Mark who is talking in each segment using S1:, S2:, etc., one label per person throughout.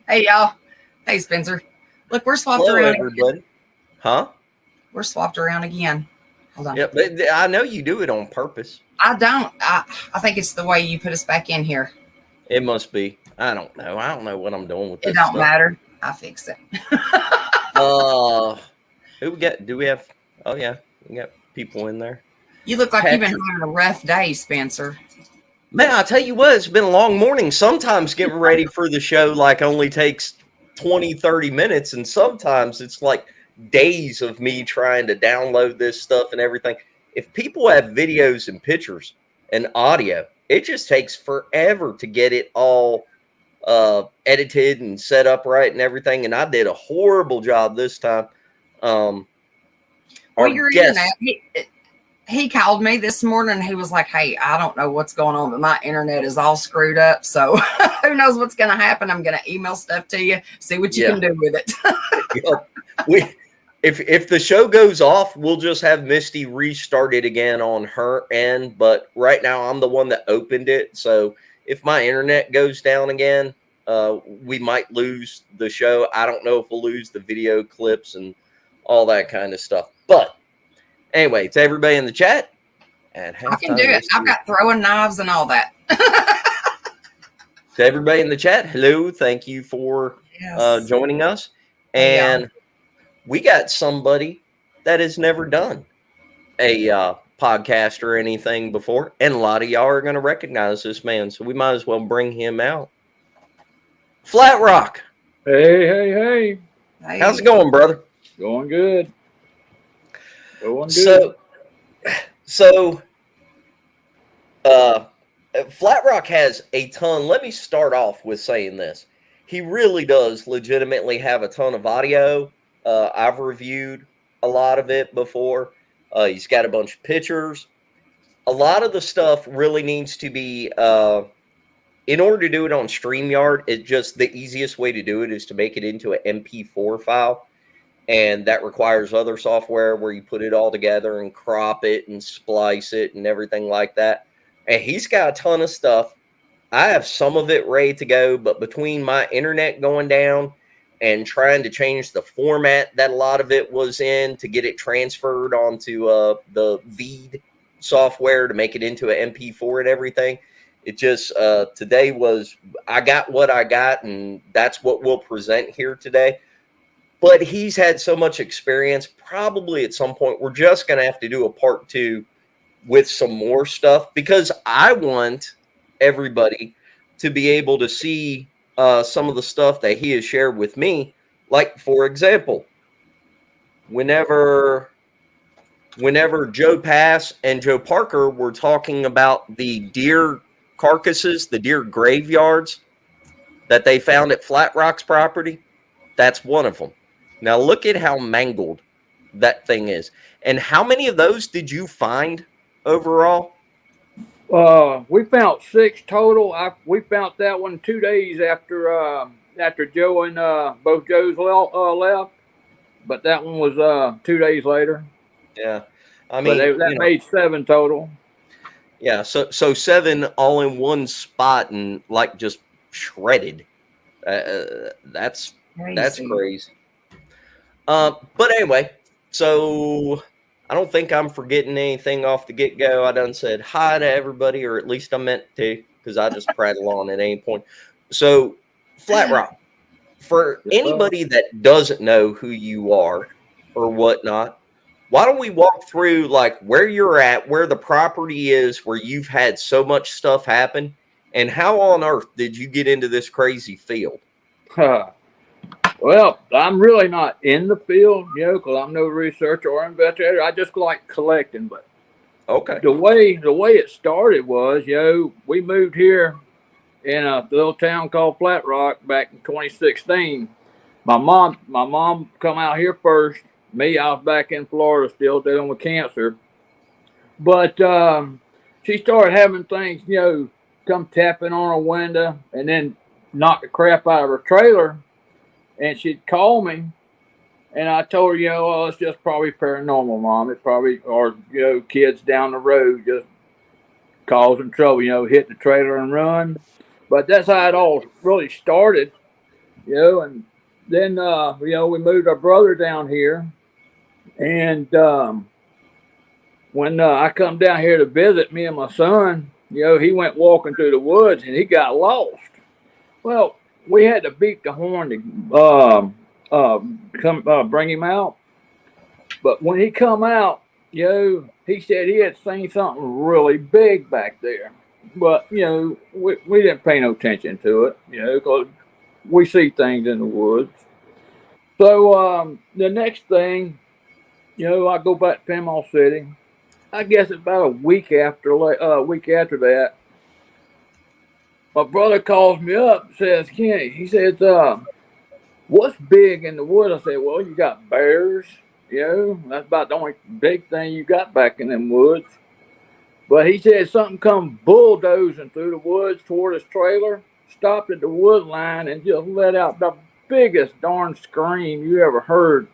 S1: Hey, y'all. Hey, Spencer. Look, we're swapped
S2: Hello,
S1: around.
S2: everybody. Huh?
S1: We're swapped around again. Hold on.
S2: Yeah, but I know you do it on purpose.
S1: I don't. I think it's the way you put us back in here.
S2: It must be. I don't know. I don't know what I'm doing with this
S1: It don't
S2: stuff.
S1: matter. I fix it.
S2: Who we got? Do we have? Oh yeah, we got people in there.
S1: You look like you've been
S2: Patrick.
S1: having a rough day, Spencer.
S2: Man, I tell you what, it's been a long morning. Sometimes getting ready for the show like only takes 20, 30 minutes, and sometimes it's like days of me trying to download this stuff and everything. If people have videos and pictures and audio, it just takes forever to get it all edited and set up right and everything. And I did a horrible job this time.
S1: Well,
S2: Our
S1: your
S2: guest,
S1: internet. He called me this morning. He was like, "Hey, I don't know what's going on, but my internet is all screwed up. So who knows what's going to happen? I'm going to email stuff to you, see what you can do with it."
S2: if the show goes off, we'll just have Misty restart it again on her end. But right now, I'm the one that opened it. So if my internet goes down again, we might lose the show. I don't know if we'll lose the video clips and all that kind of stuff. But anyway, to everybody in the chat,
S1: I can do it. I've got throwing knives and all that.
S2: To everybody in the chat, hello. Thank you for joining us. And we got somebody that has never done a podcast or anything before. And a lot of y'all are going to recognize this man. So we might as well bring him out. Flatrock.
S3: Hey.
S2: How's it going, brother?
S3: Going good. So
S2: Flatrock has a ton. Let me start off with saying this. He really does legitimately have a ton of audio. I've reviewed a lot of it before. He's got a bunch of pictures. A lot of the stuff really needs to be, in order to do it on StreamYard, it's just the easiest way to do it is to make it into an MP4 file. And that requires other software where you put it all together and crop it and splice it and everything like that. And he's got a ton of stuff. I have some of it ready to go, but between my internet going down and trying to change the format that a lot of it was in to get it transferred onto the Veed software to make it into an MP4 and everything, it just today was, I got what I got, and that's what we'll present here today. But he's had so much experience, probably at some point we're just going to have to do a part 2 with some more stuff, because I want everybody to be able to see some of the stuff that he has shared with me. Like, for example, whenever Joe Pass and Joe Parker were talking about the deer carcasses, the deer graveyards that they found at Flatrock's property, that's one of them. Now look at how mangled that thing is. And how many of those did you find overall?
S3: We found 6 total. We found that one 2 days after Joe and both Joes left. But that one was 2 days later.
S2: Yeah. I mean,
S3: that made 7 total.
S2: Yeah, so 7 all in one spot and like just shredded. That's crazy. But anyway, so I don't think I'm forgetting anything off the get-go. I done said hi to everybody, or at least I meant to, because I just prattle on at any point. So, Flatrock, for anybody that doesn't know who you are or whatnot, why don't we walk through like where you're at, where the property is, where you've had so much stuff happen, and how on earth did you get into this crazy field?
S3: Well, I'm really not in the field, because I'm no researcher or investigator. I just like collecting. But
S2: okay,
S3: the way it started was, we moved here in a little town called Flatrock back in 2016. My mom come out here first. Me, I was back in Florida still dealing with cancer. But she started having things, come tapping on her window and then knock the crap out of her trailer. And she'd call me, and I told her, it's just probably paranormal, Mom. It's probably, or, kids down the road just causing trouble, hit the trailer and run. But that's how it all really started. And then we moved our brother down here, and when I come down here to visit, me and my son, he went walking through the woods and he got lost. Well, we had to beat the horn to bring him out. But when he come out, he said he had seen something really big back there. But we didn't pay no attention to it, because we see things in the woods. So the next thing, I go back to Panama City. I guess it's about a week after that. My brother calls me up and says, Kenny, he says, what's big in the woods? I said, well, you got bears. That's about the only big thing you got back in them woods. But he said something come bulldozing through the woods toward his trailer, stopped at the wood line, and just let out the biggest darn scream you ever heard.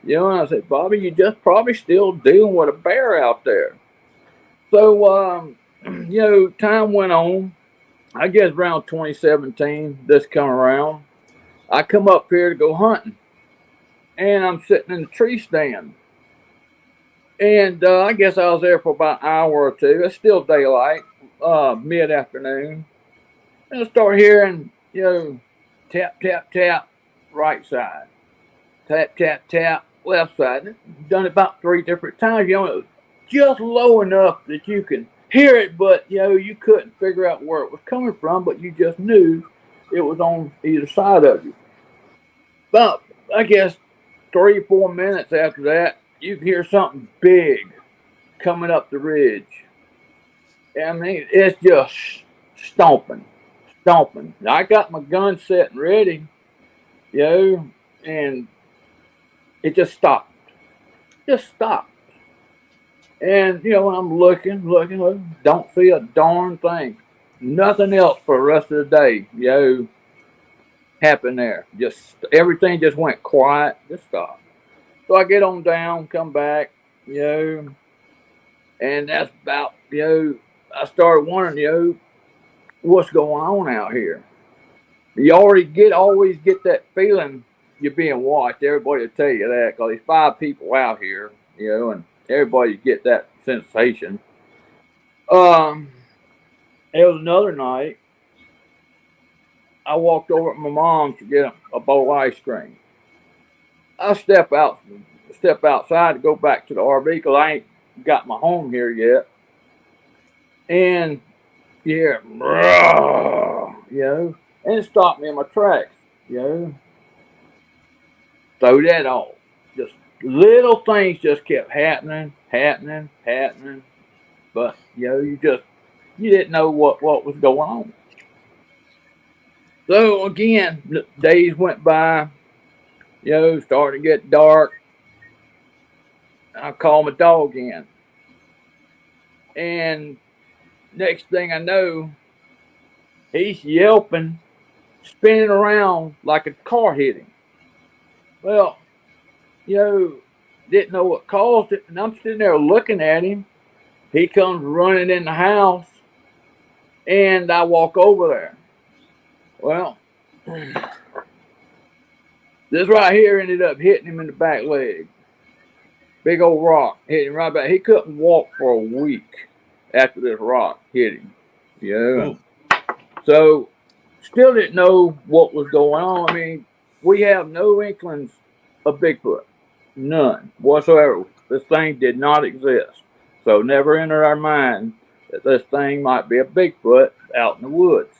S3: And I said, Bobby, you just probably still dealing with a bear out there. So, time went on. I guess around 2017, this come around, I come up here to go hunting. And I'm sitting in the tree stand. And I guess I was there for about an hour or two. It's still daylight, mid-afternoon. And I start hearing, tap, tap, tap, right side. Tap, tap, tap, left side. Done it about 3 different times. Just low enough that you can hear it, but, you couldn't figure out where it was coming from, but you just knew it was on either side of you. About, I guess, 3 or 4 minutes after that, you hear something big coming up the ridge. I mean, it's just stomping. I got my gun set and ready, and it just stopped. And, I'm looking, don't see a darn thing. Nothing else for the rest of the day, happened there. Just everything just went quiet, just stopped. So I get on down, come back, and that's about, I started wondering, what's going on out here. You always get that feeling you're being watched. Everybody will tell you that, because there's 5 people out here, and everybody get that sensation. It was another night. I walked over to my mom's to get a bowl of ice cream. I step outside to go back to the RV because I ain't got my home here yet. And and it stopped me in my tracks, So that all, just little things just kept happening. But you didn't know what was going on. So again, the days went by. Starting to get dark. I call my dog in. And next thing I know, he's yelping, spinning around like a car hit him. Well, didn't know what caused it. And I'm sitting there looking at him. He comes running in the house. And I walk over there. Well, this right here ended up hitting him in the back leg. Big old rock hit him right back. He couldn't walk for a week after this rock hit him. So, still didn't know what was going on. I mean, we have no inklings of Bigfoot. None whatsoever. This thing did not exist. So, never entered our mind that this thing might be a Bigfoot out in the woods.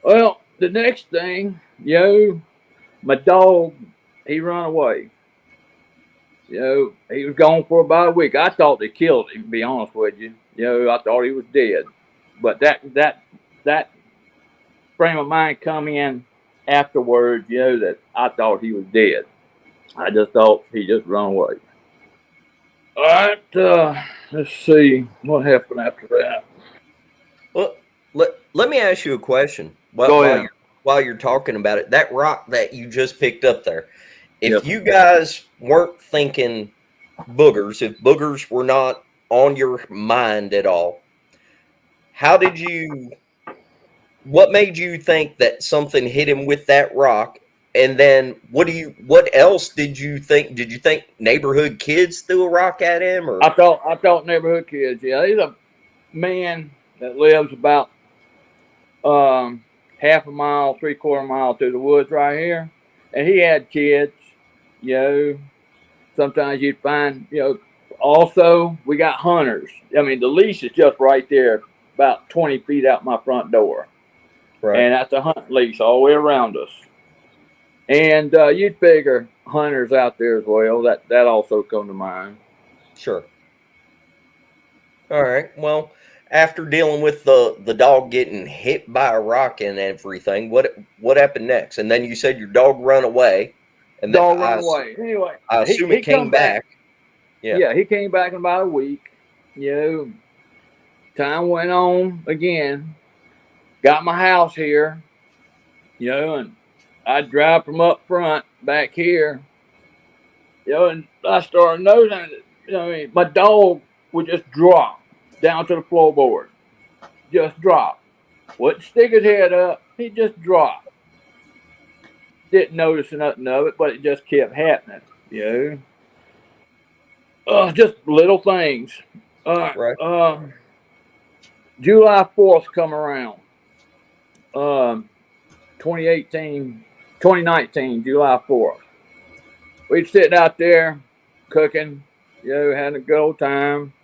S3: Well, the next thing, my dog, he run away. He was gone for about a week. I thought they killed him, to be honest with you. I thought he was dead. But that frame of mind come in afterwards, that I thought he was dead. I just thought he just run away. All right, let's see what happened after that.
S2: Well, let me ask you a question. While you're talking about it, that rock that you just picked up there, if you guys weren't thinking boogers, if boogers were not on your mind at all, how did you what made you think that something hit him with that rock? And then what else did you think? Did you think neighborhood kids threw a rock at him, or?
S3: I thought neighborhood kids. Yeah, he's a man that lives about half a mile, 3/4 mile through the woods right here, and he had kids. You know, sometimes you'd find, also we got hunters. I mean, the leash is just right there, about 20 feet out my front door,
S2: Right.
S3: and that's a hunt leash all the way around us. And you'd figure hunters out there as well. That also come to mind.
S2: Sure. All right. Well, after dealing with the dog getting hit by a rock and everything, what happened next? And then you said your dog ran away. And
S3: dog ran away. Anyway,
S2: I assume he came back.
S3: Yeah, he came back in about a week. Time went on again. Got my house here. And I'd drive from up front back here. And I started noticing, my dog would just drop down to the floorboard. Just drop. Wouldn't stick his head up. He just dropped. Didn't notice nothing of it, but it just kept happening. Just little things.
S2: Right.
S3: July 4th come around. 2019, July 4th. We'd sit out there cooking, having a good old time.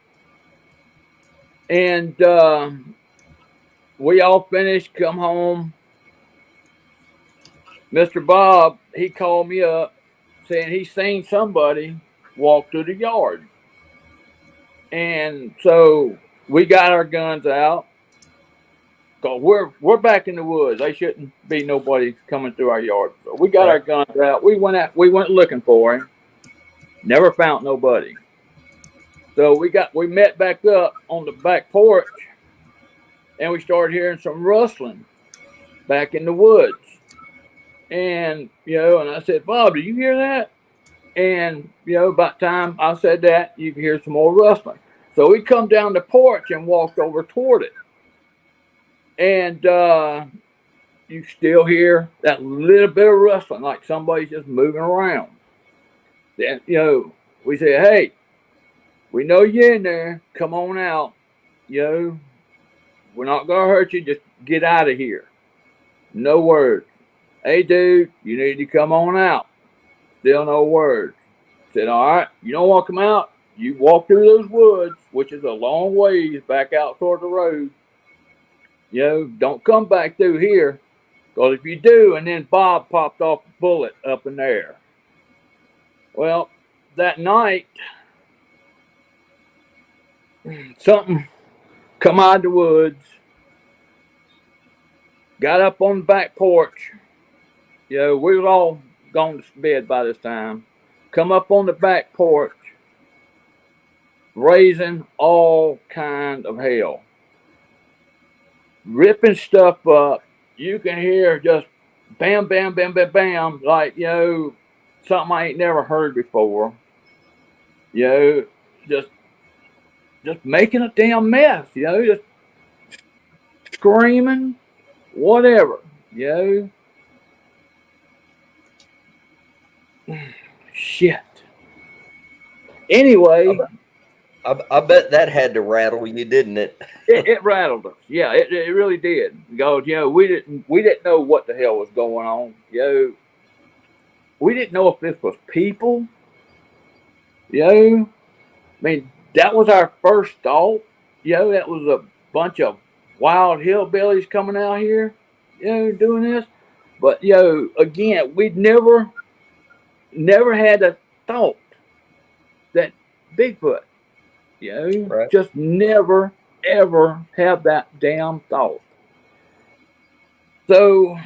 S3: And we all finished, come home. Mr. Bob, he called me up saying he seen somebody walk through the yard. And so we got our guns out. Cause we're back in the woods. There shouldn't be nobody coming through our yard. So we got our guns out. We went looking for him. Never found nobody. So we met back up on the back porch, and we started hearing some rustling back in the woods. And and I said, Bob, did you hear that? And about time I said that, you can hear some more rustling. So we come down the porch and walked over toward it. And you still hear that little bit of rustling, like somebody's just moving around. Then, we say, hey, we know you're in there. Come on out. We're not going to hurt you. Just get out of here. No words. Hey, dude, you need to come on out. Still no words. Said, all right, you don't want to come out? You walk through those woods, which is a long ways back out toward the road. Don't come back through here, because if you do, and then Bob popped off a bullet up in there. Well, that night, something come out of the woods, got up on the back porch. We was all gone to bed by this time. Come up on the back porch, raising all kind of hell. Ripping stuff up. You can hear just bam, bam, bam, bam, bam, like, something I ain't never heard before. Just making a damn mess, just screaming, whatever, Shit. Anyway.
S2: I bet that had to rattle you, didn't it?
S3: It rattled us. Yeah, it really did. Because, we didn't know what the hell was going on. We didn't know if this was people. I mean, that was our first thought. That was a bunch of wild hillbillies coming out here, doing this. But, again, we'd never had a thought that Bigfoot.
S2: Right.
S3: Just never, ever have that damn thought. So,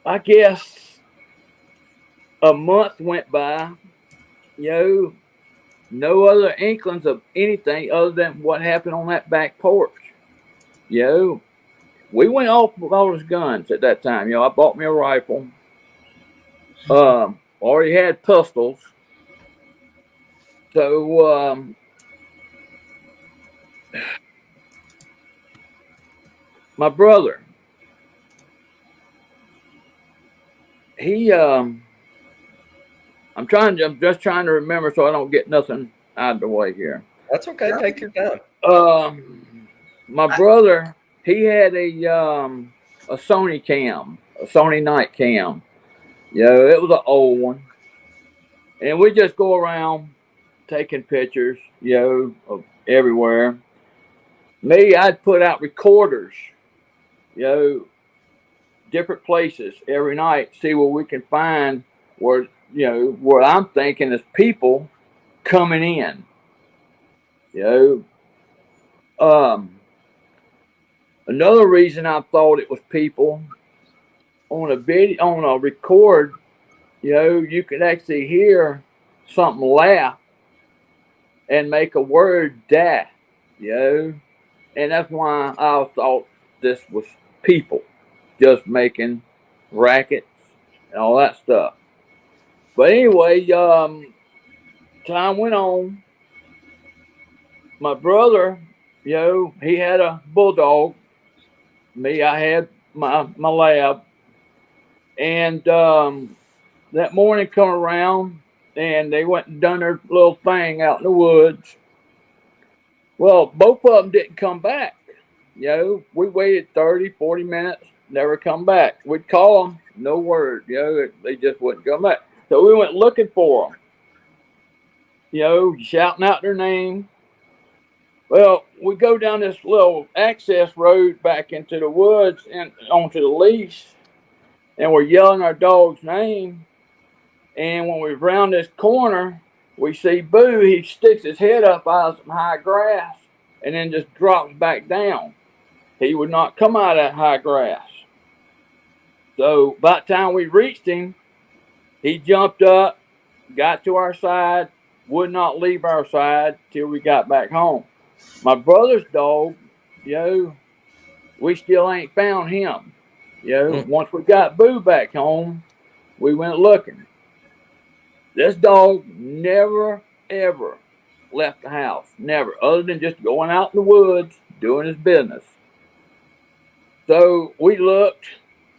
S3: I guess a month went by, no other inklings of anything other than what happened on that back porch. We went off with all his guns at that time. I bought me a rifle. Already had pistols. So my brother, he I'm just trying to remember so I don't get nothing out of the way here.
S2: That's okay.
S1: Yeah.
S2: Take your time.
S3: My brother, he had a Sony cam, a Sony night cam. You know, it was an old one. And we just go around taking pictures, you know, of everywhere. Me, I'd put out recorders, you know, different places every night, see what we can find where, you know, where I'm thinking is people coming in. You know, another reason I thought it was people on a video, on a record, you know, you could actually hear something laugh and make a word die, you know, and that's why I thought this was people just making rackets and all that stuff. But anyway, time went on. My brother, you know, he had a bulldog. Me, I had my lab. And that morning come around and they went and done their little thing out in the woods. Well, both of them didn't come back. You know, we waited 30, 40 minutes, never come back. We'd call them, no word. You know, they just wouldn't come back. So we went looking for them. You know, shouting out their name. Well, we go down this little access road back into the woods and onto the lease, and we're yelling our dog's name. And when we round this corner, we see Boo. He sticks his head up out of some high grass and then just drops back down. He would not come out of that high grass. So by the time we reached him, he jumped up, got to our side, would not leave our side till we got back home. My brother's dog, you know, we still ain't found him. You know, once we got Boo back home, we went looking. This dog never, ever left the house. Never. Other than just going out in the woods, doing his business. So we looked,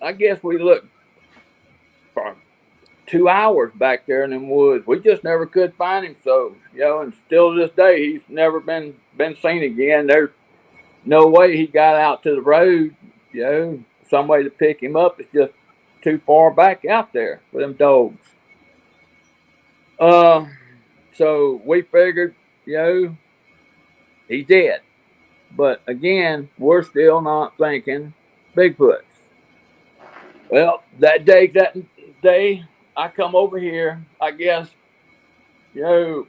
S3: I guess we looked for 2 hours back there in them woods. We just never could find him. So, you know, and still to this day, he's never been seen again. There's no way he got out to the road, you know, somebody to pick him up. It's just too far back out there for them dogs. So we figured, you know, he's dead. But again, we're still not thinking Bigfoots. Well, that day, I come over here, I guess, you know,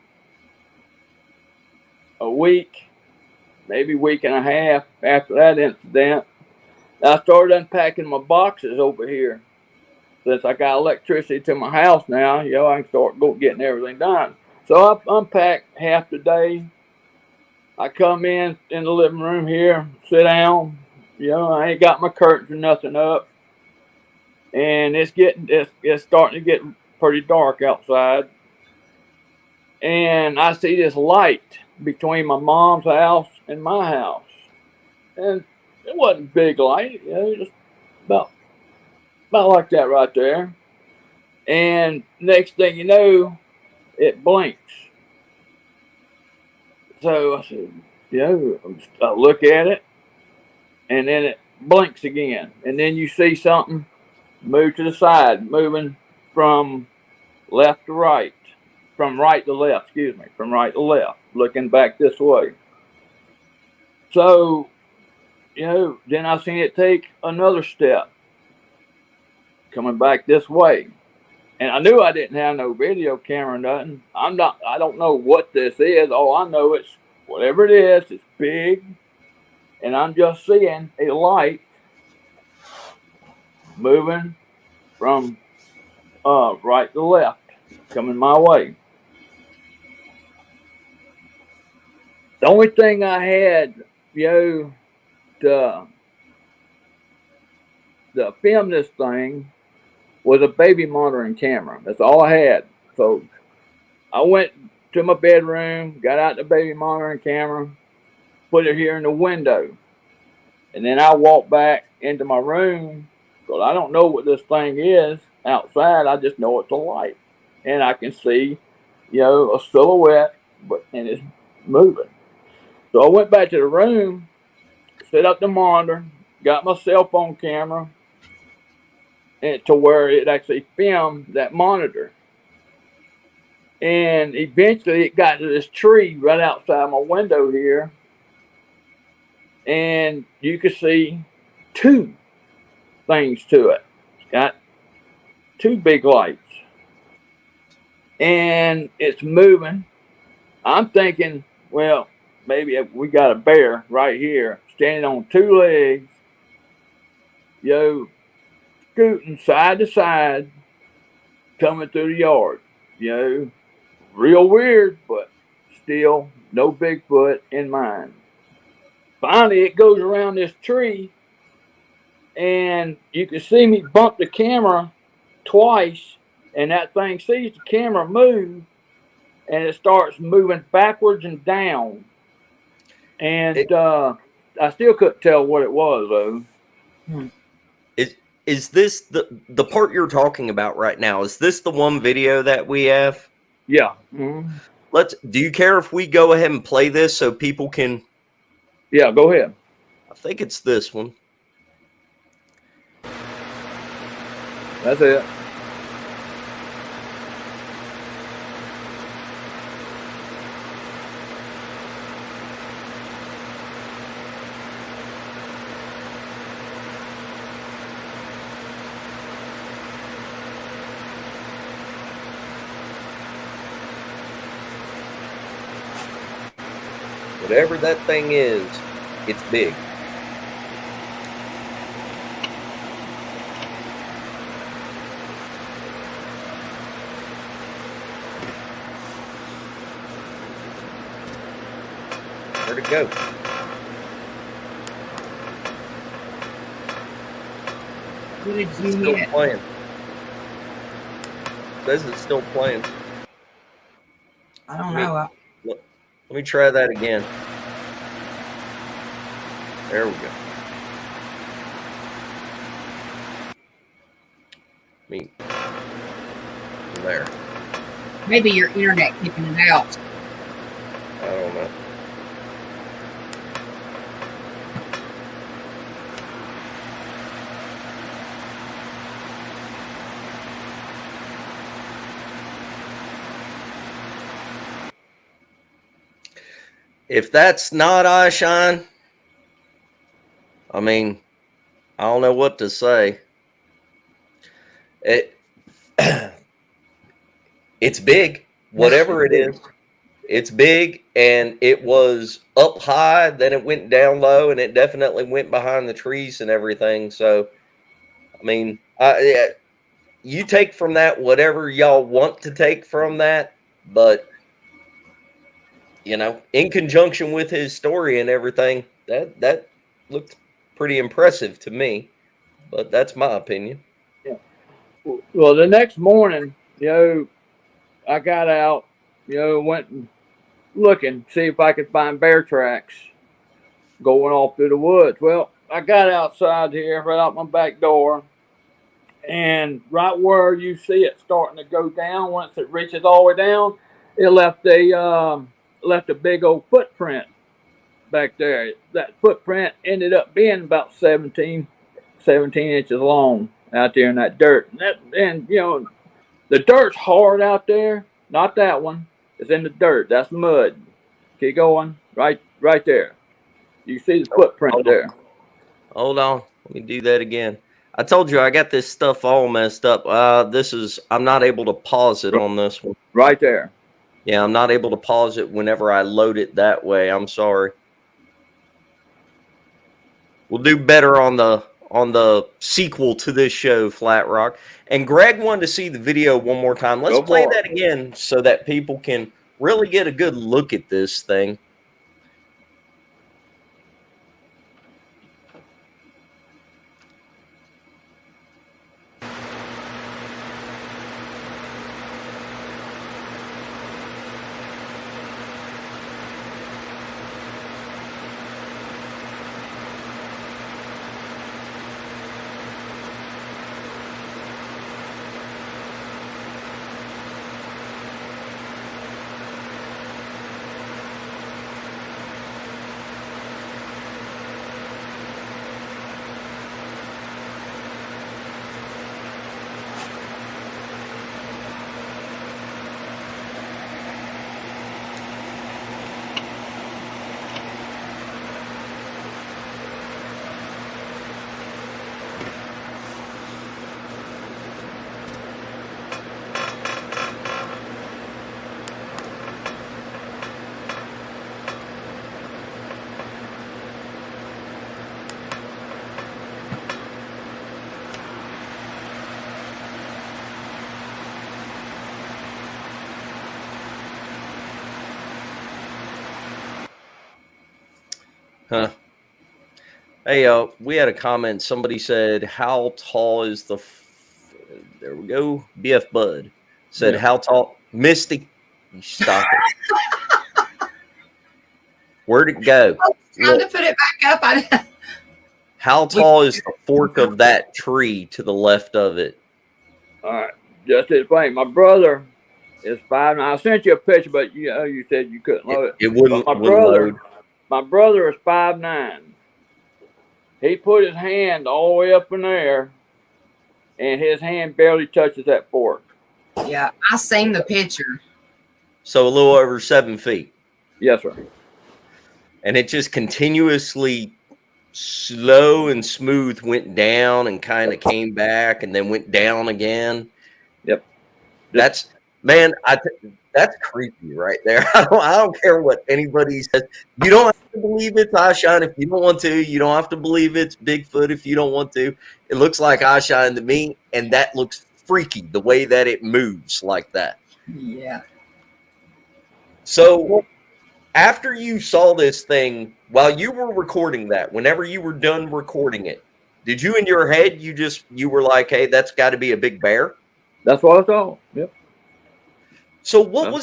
S3: a week, maybe week and a half after that incident, I started unpacking my boxes over here. Since I got electricity to my house now, you know, I can start getting everything done. So I unpacked half the day. I come in the living room here, sit down. You know, I ain't got my curtains or nothing up. And it's starting to get pretty dark outside. And I see this light between my mom's house and my house. And it wasn't a big light, you know, just about like that right there. And next thing you know, it blinks. So I said, you know, I look at it, and then it blinks again. And then you see something move to the side, moving from left to right, from right to left, from right to left, looking back this way. So, you know, then I seen it take another step, coming back this way. And I knew I didn't have no video camera or nothing. I don't know what this is. All I know it's whatever it is, it's big. And I'm just seeing a light moving from right to left, coming my way. The only thing I had, you know, to film this thing was a baby monitoring camera. That's all I had. So I went to my bedroom, got out the baby monitoring camera, put it here in the window. And then I walk back into my room because I don't know what this thing is outside. I just know it's a light. And I can see, a silhouette, and it's moving. So I went back to the room, set up the monitor, got my cell phone camera, and to where it actually filmed that monitor. And eventually it got to this tree right outside my window here. And you could see two things to it. It's got two big lights. And it's moving. I'm thinking, well, maybe we got a bear right here standing on two legs, scooting side to side, coming through the yard. Real weird, but still no Bigfoot in mine. Finally, it goes around this tree, and you can see me bump the camera twice, and that thing sees the camera move, and it starts moving backwards and down. And I still couldn't tell what it was, though.
S2: Is this the part you're talking about right now? Is this the one video that we have?
S3: Yeah. Mm-hmm.
S2: Do you care if we go ahead and play this so people can?
S3: Yeah, go ahead.
S2: I think it's this one.
S3: That's it.
S2: Whatever that thing is, it's big. Where'd it go?
S1: What did you
S2: It's still
S1: get?
S2: playing. It says it's still playing.
S1: I don't know.
S2: Let me try that again. There we go. There.
S1: Maybe your internet keeping it out.
S2: I don't know. If that's not eyeshine, I mean, I don't know what to say. It's big, whatever it is. It's big, and it was up high, then it went down low, and it definitely went behind the trees and everything. So, I mean, you take from that whatever y'all want to take from that, but in conjunction with his story and everything, that looked pretty impressive to me. But that's my opinion.
S3: Yeah. Well, the next morning, I got out, went and looking, see if I could find bear tracks going off through the woods. Well, I got outside here, right out my back door, and right where you see it starting to go down, once it reaches all the way down, it left a big old footprint back there. That footprint ended up being about 17 inches long out there in that dirt. And the dirt's hard out there. Not that one. It's in the dirt. That's mud. Keep going. Right there. You see the footprint there.
S2: Hold on. Let me do that again. I told you I got this stuff all messed up. I'm not able to pause it on this one.
S3: Right there.
S2: Yeah, I'm not able to pause it whenever I load it that way. I'm sorry. We'll do better on the sequel to this show, Flatrock. And Greg wanted to see the video one more time. Let's play that again so that people can really get a good look at this thing. Huh. Hey, we had a comment. Somebody said, "How tall is the?" There we go. BF Bud said,
S3: Yeah.
S2: "How tall?" Misty, you stop it. Where'd it go?
S1: Time to put it back up.
S2: How tall is the fork of that tree to the left of it?
S3: All right. Just to explain, my brother is 5'9". I sent you a picture, but you said you couldn't load it.
S2: It wouldn't,
S3: But
S2: wouldn't load.
S3: my brother is 5'9". He put his hand all the way up in there, and his hand barely touches that fork.
S1: Yeah, I seen the picture.
S2: So a little over 7 feet.
S3: Yes, sir.
S2: And it just continuously, slow and smooth, went down and kind of came back and then went down again.
S3: Yep.
S2: That's, man, that's creepy right there. I don't care what anybody says. You don't have to believe it's Eyeshine if you don't want to. You don't have to believe it's Bigfoot if you don't want to. It looks like Eyeshine to me, and that looks freaky the way that it moves like that.
S1: Yeah.
S2: So after you saw this thing, while you were recording that, whenever you were done recording it, did you in your head, you were like, hey, that's got to be a big bear?
S3: That's what I thought. Yep.
S2: So what was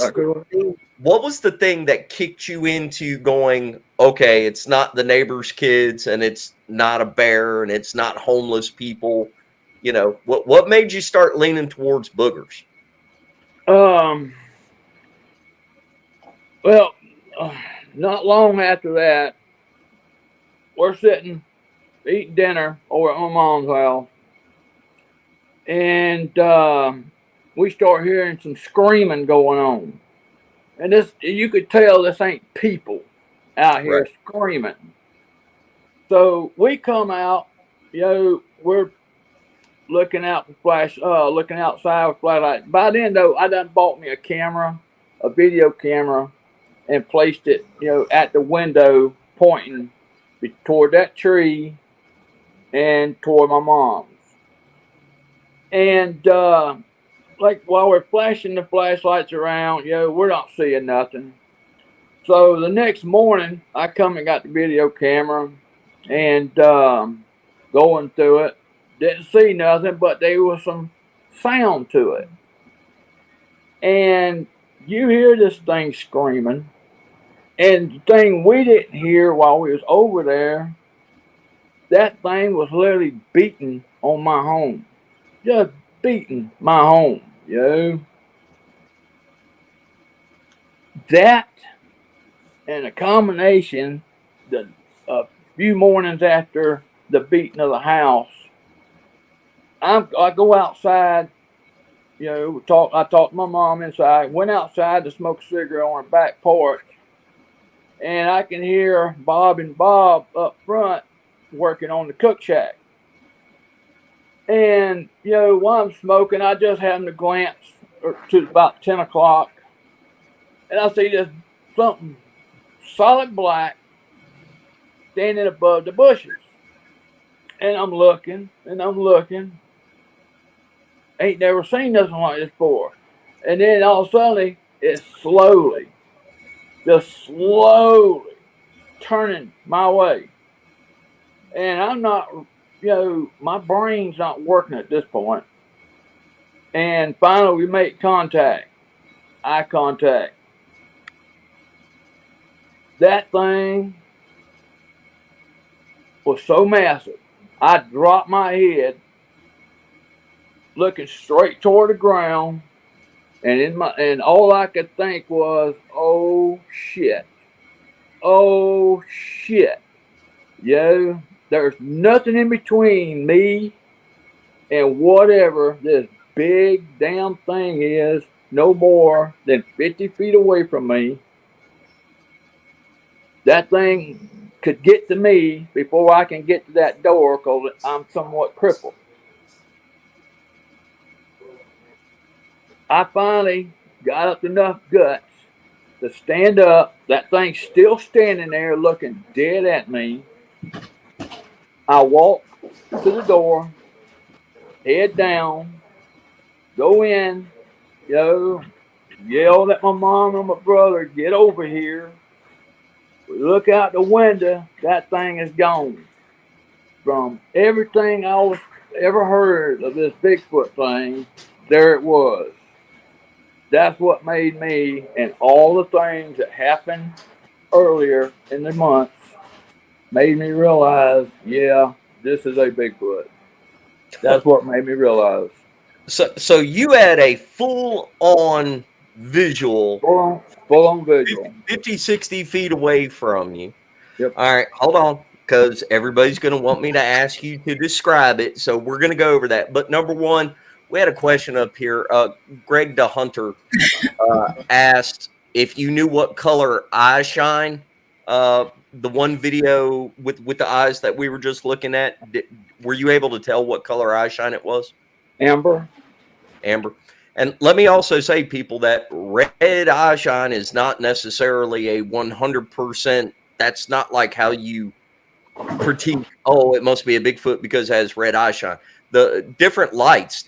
S2: the thing that kicked you into going, okay, it's not the neighbor's kids and it's not a bear and it's not homeless people? You know, what made you start leaning towards boogers?
S3: Well, not long after that, we're sitting eating dinner over at my mom's house, and we start hearing some screaming going on. And this, you could tell this ain't people out here screaming. So we come out, we're looking out the looking outside with flashlight. By then though, I done bought me a camera, a video camera, and placed it, at the window pointing toward that tree and toward my mom's. And like while we're flashing the flashlights around, we're not seeing nothing. So the next morning, I come and got the video camera and going through it. Didn't see nothing, but there was some sound to it. And you hear this thing screaming. And the thing we didn't hear while we was over there, that thing was literally beating on my home. Just beating my home, That and a combination, a few mornings after the beating of the house, I go outside, I talked to my mom inside, went outside to smoke a cigarette on her back porch, and I can hear Bob and Bob up front working on the cook shack. And, while I'm smoking, I just happened to glance to about 10 o'clock, and I see this something solid black standing above the bushes. And I'm looking, Ain't never seen nothing like this before. And then all of a sudden, it's just slowly turning my way. And I'm not, my brain's not working at this point. And finally, we make eye contact. That thing was so massive, I dropped my head, looking straight toward the ground, and all I could think was, oh shit. There's nothing in between me and whatever this big damn thing is, no more than 50 feet away from me. That thing could get to me before I can get to that door because I'm somewhat crippled. I finally got up enough guts to stand up. That thing's still standing there looking dead at me. I walk to the door, head down, go in, yelled at my mom and my brother, get over here. We look out the window, that thing is gone. From everything I was ever heard of this Bigfoot thing, there it was. That's what made me, and all the things that happened earlier in the months made me realize, yeah, this is a Bigfoot. That's what made me realize.
S2: So you had a full-on visual.
S3: Full on visual.
S2: 50, 60 feet away from you.
S3: Yep.
S2: All right, hold on, because everybody's going to want me to ask you to describe it. So we're going to go over that. But number one, we had a question up here. Greg the Hunter asked if you knew what color eye shine. The one video with the eyes that we were just looking at, were you able to tell what color eye shine it was?
S3: Amber.
S2: And let me also say, people, that red eye shine is not necessarily a 100%. That's not like how you critique, oh, it must be a Bigfoot because it has red eye shine. The different lights,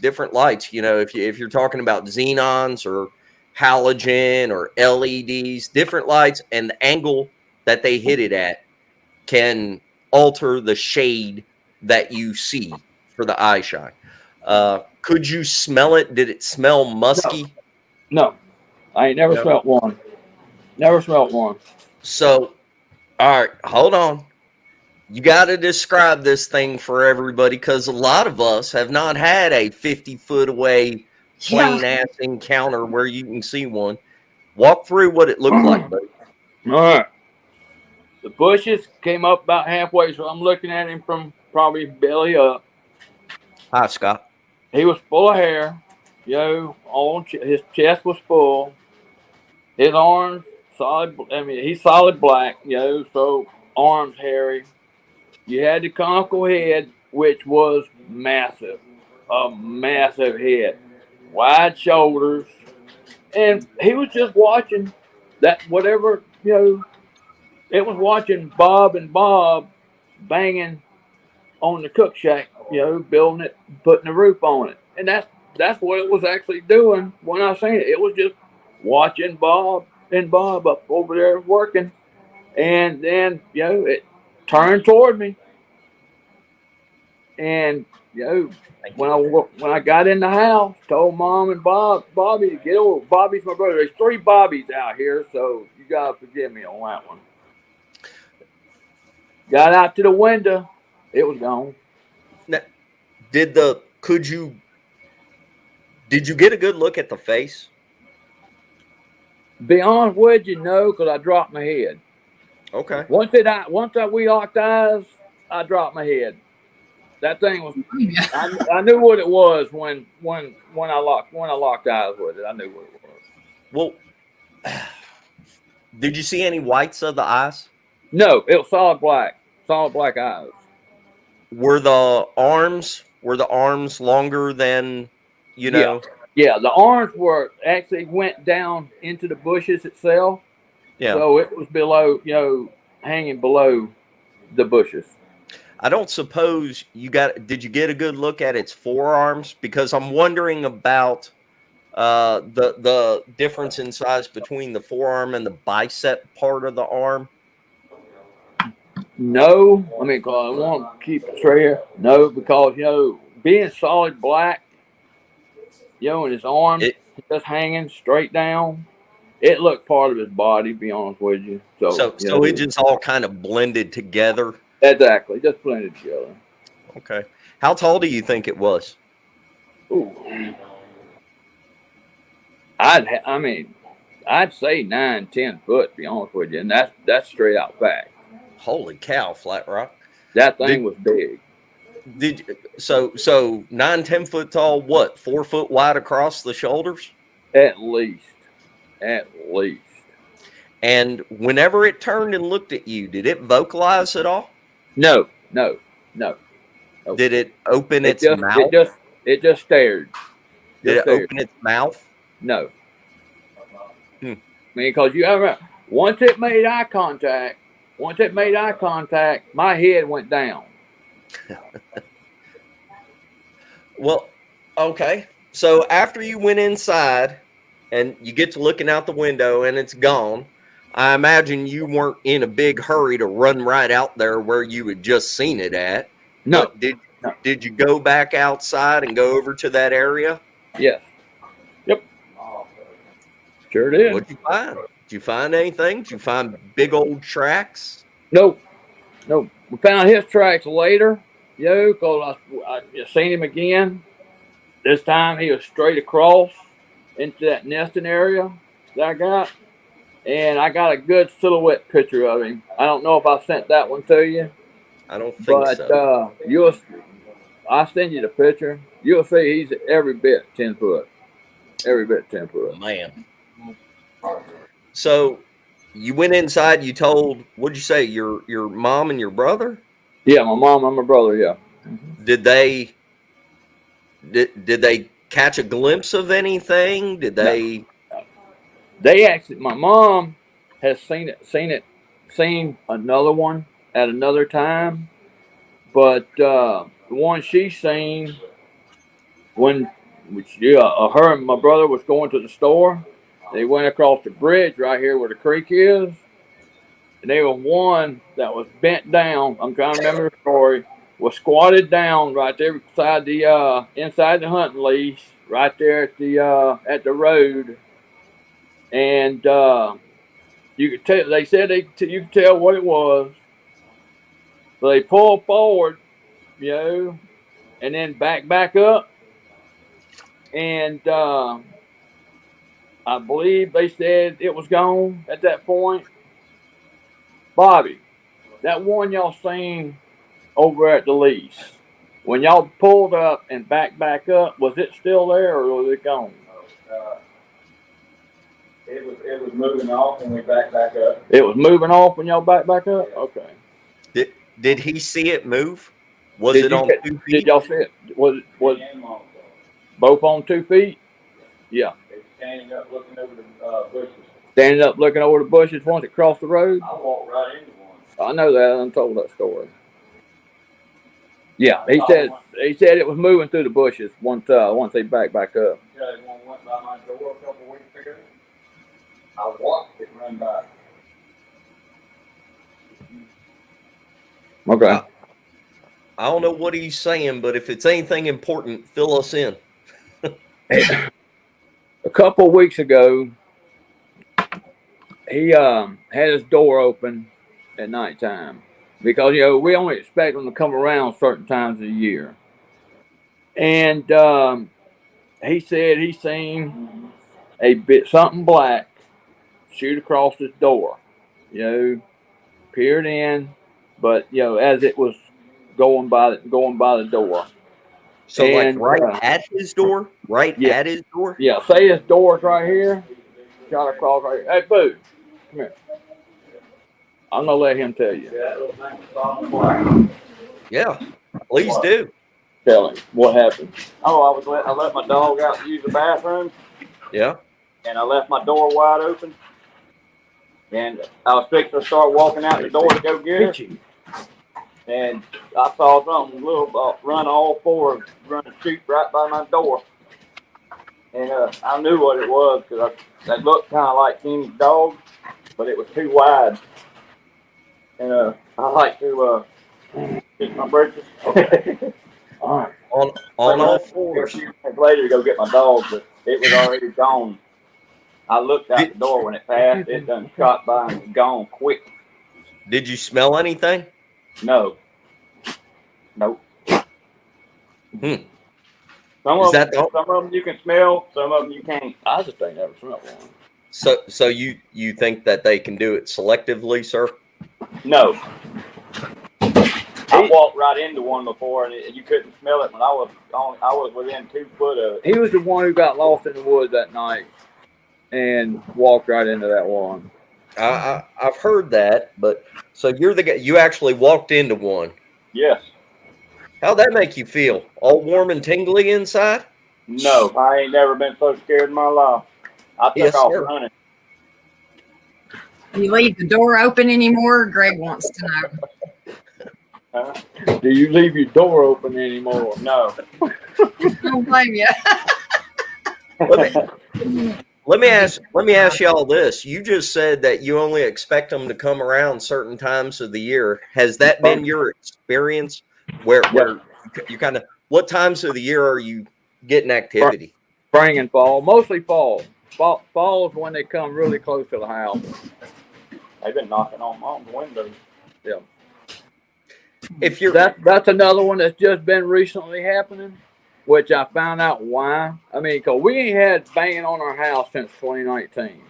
S2: you know, if you're talking about xenons or halogen or LEDs, different lights and the angle that they hit it at can alter the shade that you see for the eye shine. Could you smell it? Did it smell musky?
S3: No. I ain't never smelt one. Never smelt one.
S2: So, all right, hold on. You got to describe this thing for everybody, because a lot of us have not had a 50-foot away plain-ass encounter where you can see one. Walk through what it looked like, buddy.
S3: All right. The bushes came up about halfway, so I'm looking at him from probably belly up.
S2: Hi, Scott.
S3: He was full of hair. His chest was full. His arms solid. I mean, he's solid black. So arms hairy. You had the conical head, which was massive, a massive head, wide shoulders, and he was just watching that whatever It was watching Bob and Bob banging on the cook shack, building it, putting the roof on it. And that's what it was actually doing when I seen it. It was just watching Bob and Bob up over there working. And then, it turned toward me. And, when I got in the house, told Mom and Bobby to get over. Bobby's my brother. There's 3 Bobbies out here, so you got to forgive me on that one. Got out to the window. It was gone.
S2: Now, did you get a good look at the face?
S3: Be honest with you, no, because I dropped my head.
S2: Okay.
S3: Once we locked eyes, I dropped my head. That thing was. I knew what it was when I locked eyes with it. I knew what it was.
S2: Well, did you see any whites of the eyes?
S3: No, it was solid black eyes.
S2: Were the arms longer than,
S3: Yeah, the arms actually went down into the bushes itself. Yeah. So it was below, hanging below the bushes.
S2: I don't suppose did you get a good look at its forearms? Because I'm wondering about the difference in size between the forearm and the bicep part of the arm.
S3: No, I mean, cause I want to keep it straight here. No, because being solid black, and his arm just hanging straight down, it looked part of his body. Be honest with you. So
S2: it just all kind of blended together.
S3: Exactly, just blended together.
S2: Okay, how tall do you think it was?
S3: Ooh, I'd say 9-10 foot. To be honest with you, and that's straight out fact.
S2: Holy cow, Flatrock!
S3: That thing was big.
S2: So 9-10 foot tall? What, 4 foot wide across the shoulders?
S3: At least.
S2: And whenever it turned and looked at you, did it vocalize at all?
S3: No.
S2: Did it open its mouth?
S3: It just stared.
S2: Did it open its mouth?
S3: No. I mean, because once it made eye contact, my head went down.
S2: Well, okay. So after you went inside and you get to looking out the window and it's gone, I imagine you weren't in a big hurry to run right out there where you had just seen it at.
S3: No.
S2: Did you go back outside and go over to that area?
S3: Yes. Yep. Sure did.
S2: What'd you find? Did you find anything? Did you find big old tracks?
S3: Nope. We found his tracks later, because I seen him again. This time he was straight across into that nesting area that I got. And I got a good silhouette picture of him. I don't know if I sent that one to you.
S2: I don't think so.
S3: I'll send you the picture. You'll see he's every bit 10 foot. Every bit 10 foot.
S2: Man. So you went inside, you told, what'd you say, your mom and your brother?
S3: Yeah, my mom and my brother, yeah. Mm-hmm.
S2: Did they catch a glimpse of anything? Did they?
S3: No. They actually, my mom has seen another one at another time, but the one she seen her and my brother was going to the store. They went across the bridge right here where the creek is, and there was one that was bent down. I'm trying to remember the story. Was squatted down right there beside the inside the hunting leash, right there at the road. And you could tell. They said you could tell what it was. So they pulled forward, and then back up. And I believe they said it was gone at that point. Bobby, that one y'all seen over at the lease, when y'all pulled up and back up, was it still there or was it gone?
S4: It was moving off when we back up.
S3: It was moving off when y'all back up? Okay.
S2: Did he see it move? Was it on 2 feet?
S3: Did y'all see it? Was both on 2 feet? Yeah.
S4: Standing up looking over the bushes.
S3: Standing up looking over the bushes once it crossed the road?
S4: I walked right into one.
S3: I know that. I told that story. Yeah, he said it was moving through the bushes once they back up.
S4: Yeah, one went by my door a couple weeks ago. I watched it run by.
S3: Okay.
S2: I don't know what he's saying, but if it's anything important, fill us in.
S3: A couple of weeks ago, he had his door open at nighttime because we only expect them to come around certain times of the year. And he said he seen something black shoot across his door. Peered in, but as it was going by the door.
S2: So like at his door? At his door?
S3: Yeah, say his door's right here. Shot across right here. Hey, Boo, come here. I'm going to let him tell you.
S2: Yeah, please do.
S3: Tell him what happened.
S4: Oh, I let my dog out to use the bathroom.
S2: Yeah.
S4: And I left my door wide open. And I was fixing to start walking out the door to go get her. And I saw something little run all four, run and shoot right by my door. And I knew what it was because that looked kind of like Kenny's dog, but it was too wide. And I like to keep my britches. Okay. All right.
S2: On all fours.
S4: Later to go get my dog, but it was already gone. I looked out the door when it passed. It done shot by and was gone quick.
S2: Did you smell anything?
S4: No. Nope.
S2: Some
S4: of them you can smell, some of them you can't.
S3: I just ain't never smelled one.
S2: So you think that they can do it selectively, sir?
S4: No. I walked right into one before, and you couldn't smell it when I was within 2 foot of it.
S3: He was the one who got lost in the woods that night and walked right into that one.
S2: I've heard that, but so you're the guy. You actually walked into one.
S4: Yes.
S2: How'd that make you feel? All warm and tingly inside?
S4: No, I ain't never been so scared in my life. I took off running.
S1: You leave the door open anymore? Greg wants to know.
S3: Do you leave your door open anymore?
S4: No.
S1: Don't blame you.
S2: Let me ask y'all this. You just said that you only expect them to come around certain times of the year. Has that been your experience? Where you kind of, what times of the year are you getting activity?
S3: Spring and fall, mostly fall. Fall is when they come really close to the house.
S4: They've been knocking on the windows.
S3: Yeah.
S2: If you're
S3: that's another one that's just been recently happening, which I found out why. I mean, because we ain't had banging on our house since 2019.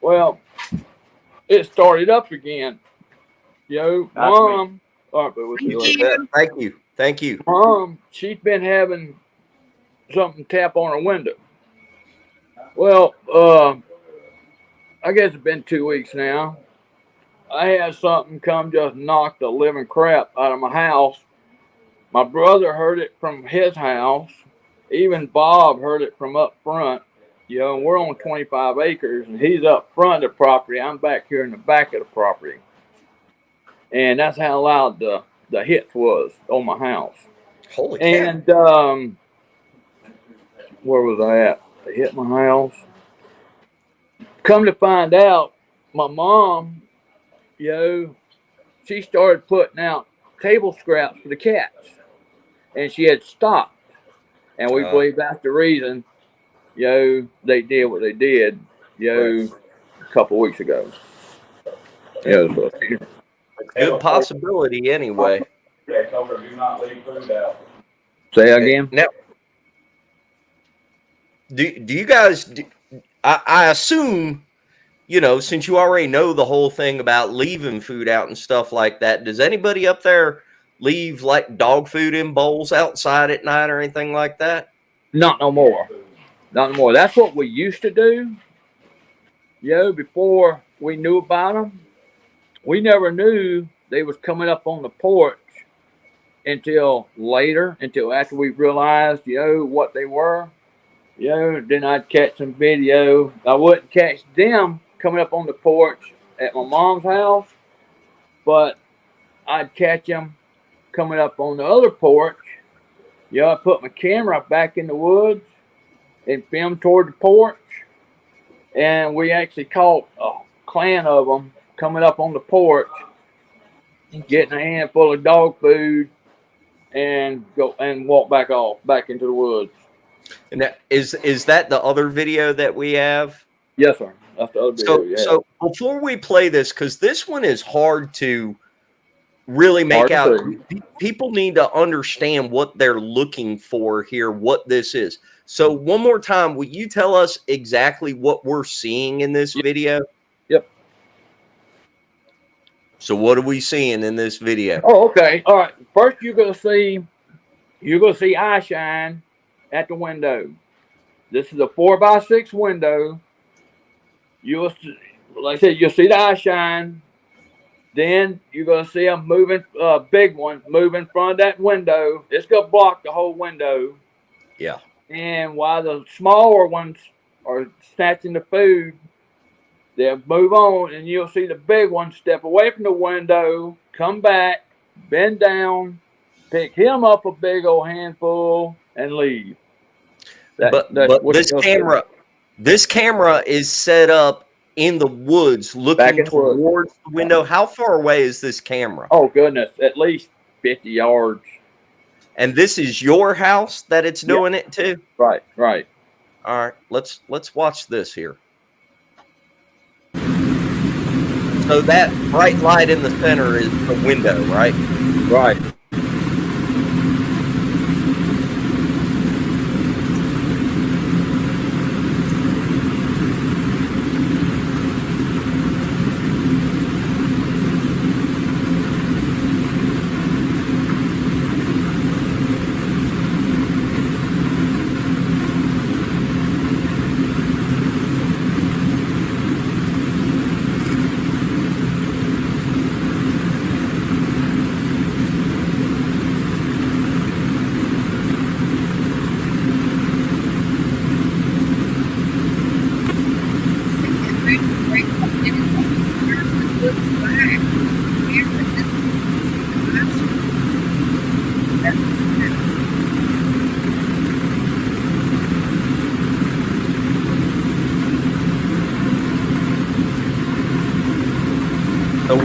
S3: Well, it started up again. Mom.
S2: Thank you.
S3: Mom, she's been having something tap on her window. Well, I guess it's been 2 weeks now. I had something come just knock the living crap out of my house. My brother heard it from his house. Even Bob heard it from up front. And we're on 25 acres, and he's up front of the property. I'm back here in the back of the property. And that's how loud the hit was on my house.
S2: Holy cow.
S3: And where was I at? They hit my house. Come to find out, my mom, she started putting out table scraps for the cats. And she had stopped. And we believe that's the reason, they did what they did, a couple of weeks ago.
S2: Good possibility anyway.
S4: Yeah, tell her do not leave food out.
S3: Say again?
S2: Now, do you guys, I assume, since you already know the whole thing about leaving food out and stuff like that, does anybody up there leave like dog food in bowls outside at night or anything like that?
S3: Not no more. Not no more. That's what we used to do. Before we knew about them, we never knew they was coming up on the porch until after we realized, what they were. Then I'd catch some video. I wouldn't catch them coming up on the porch at my mom's house, but I'd catch them coming up on the other porch. I put my camera back in the woods and filmed toward the porch. And we actually caught a clan of them coming up on the porch, getting a handful of dog food and go and walk back into the woods.
S2: And that, is that the other video that we have?
S3: Yes, sir. That's the other video.
S2: So before we play this, because this one is hard to really make out. People need to understand what they're looking for here, what this is. So one more time, will you tell us exactly what we're seeing in this video?
S3: Yep.
S2: So what are we seeing in this video?
S3: Oh, okay. All right. First, you're gonna see eye shine at the window. This is a 4x6 window. You'll see, like I said, you'll see the eye shine. Then you're going to see them moving, big one, move in front of that window. It's going to block the whole window.
S2: Yeah.
S3: And while the smaller ones are snatching the food, they'll move on, and you'll see the big one step away from the window, come back, bend down, pick him up a big old handful, and leave.
S2: But this camera is set up in the woods, looking towards the window. How far away is this camera?
S3: Oh goodness, at least 50 yards.
S2: And this is your house that it's doing it to?
S3: Right, right.
S2: All right, let's watch this here. So that bright light in the center is the window, right?
S3: Right.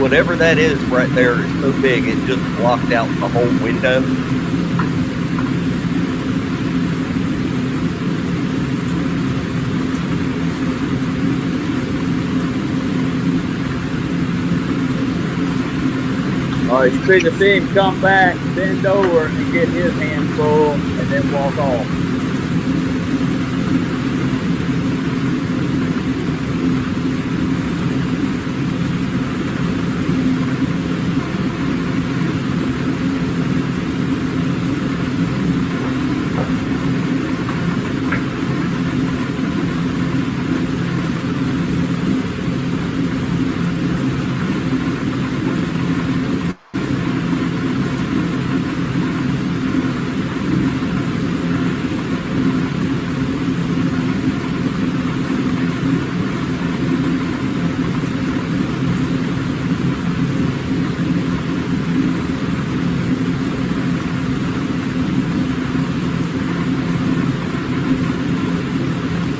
S2: whatever that is right there is so big it just blocked out the whole window.
S3: You figure to see him come back, bend over, and get his hand full, and then walk off.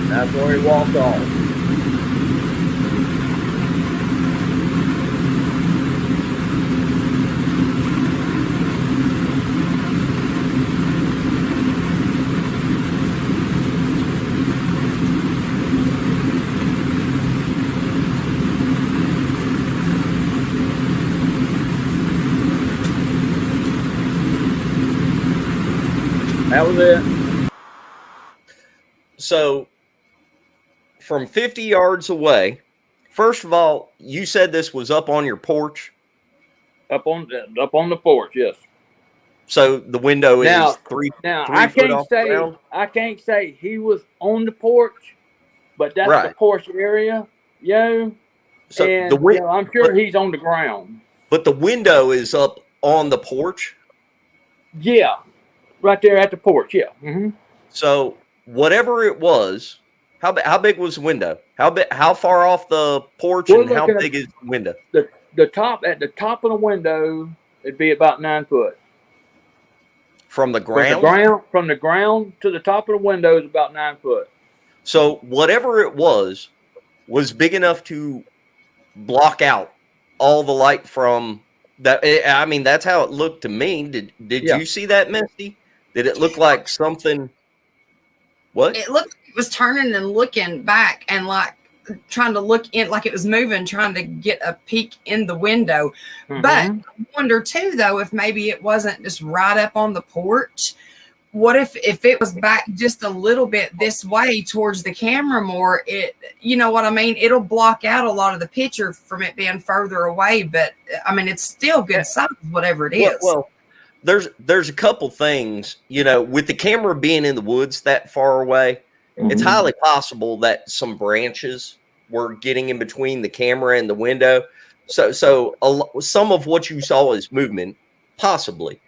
S3: That's where he walked off. That was it.
S2: So, from 50 yards away, first of all, you said this was up on your porch?
S3: Up on the porch, yes.
S2: So the window is three
S3: I
S2: foot off the ground?
S3: I can't say he was on the porch, but that's
S2: Right.
S3: the porch area,
S2: So
S3: and
S2: the
S3: I'm sure he's on the ground.
S2: But the window is up on the porch?
S3: Yeah, right there at the porch, yeah. Mm-hmm.
S2: So whatever it was, how big was the window? How far off the porch and how big is the window?
S3: The top of the window, it'd be about 9 foot.
S2: From the ground?
S3: From the ground to the top of the window is about 9 foot.
S2: So whatever it was big enough to block out all the light from that. I mean, that's how it looked to me. Did you see that, Misty? Did it look like something? What?
S1: It looked like it was turning and looking back and like trying to look in, like it was moving, trying to get a peek in the window.
S3: Mm-hmm.
S1: But I wonder too, though, if maybe it wasn't just right up on the porch. What if it was back just a little bit this way towards the camera more? It, you know what I mean? It'll block out a lot of the picture from it being further away. But I mean, it's still good size, whatever it is.
S2: Well, there's a couple things, with the camera being in the woods that far away, it's highly possible that some branches were getting in between the camera and the window. So some of what you saw is movement, possibly.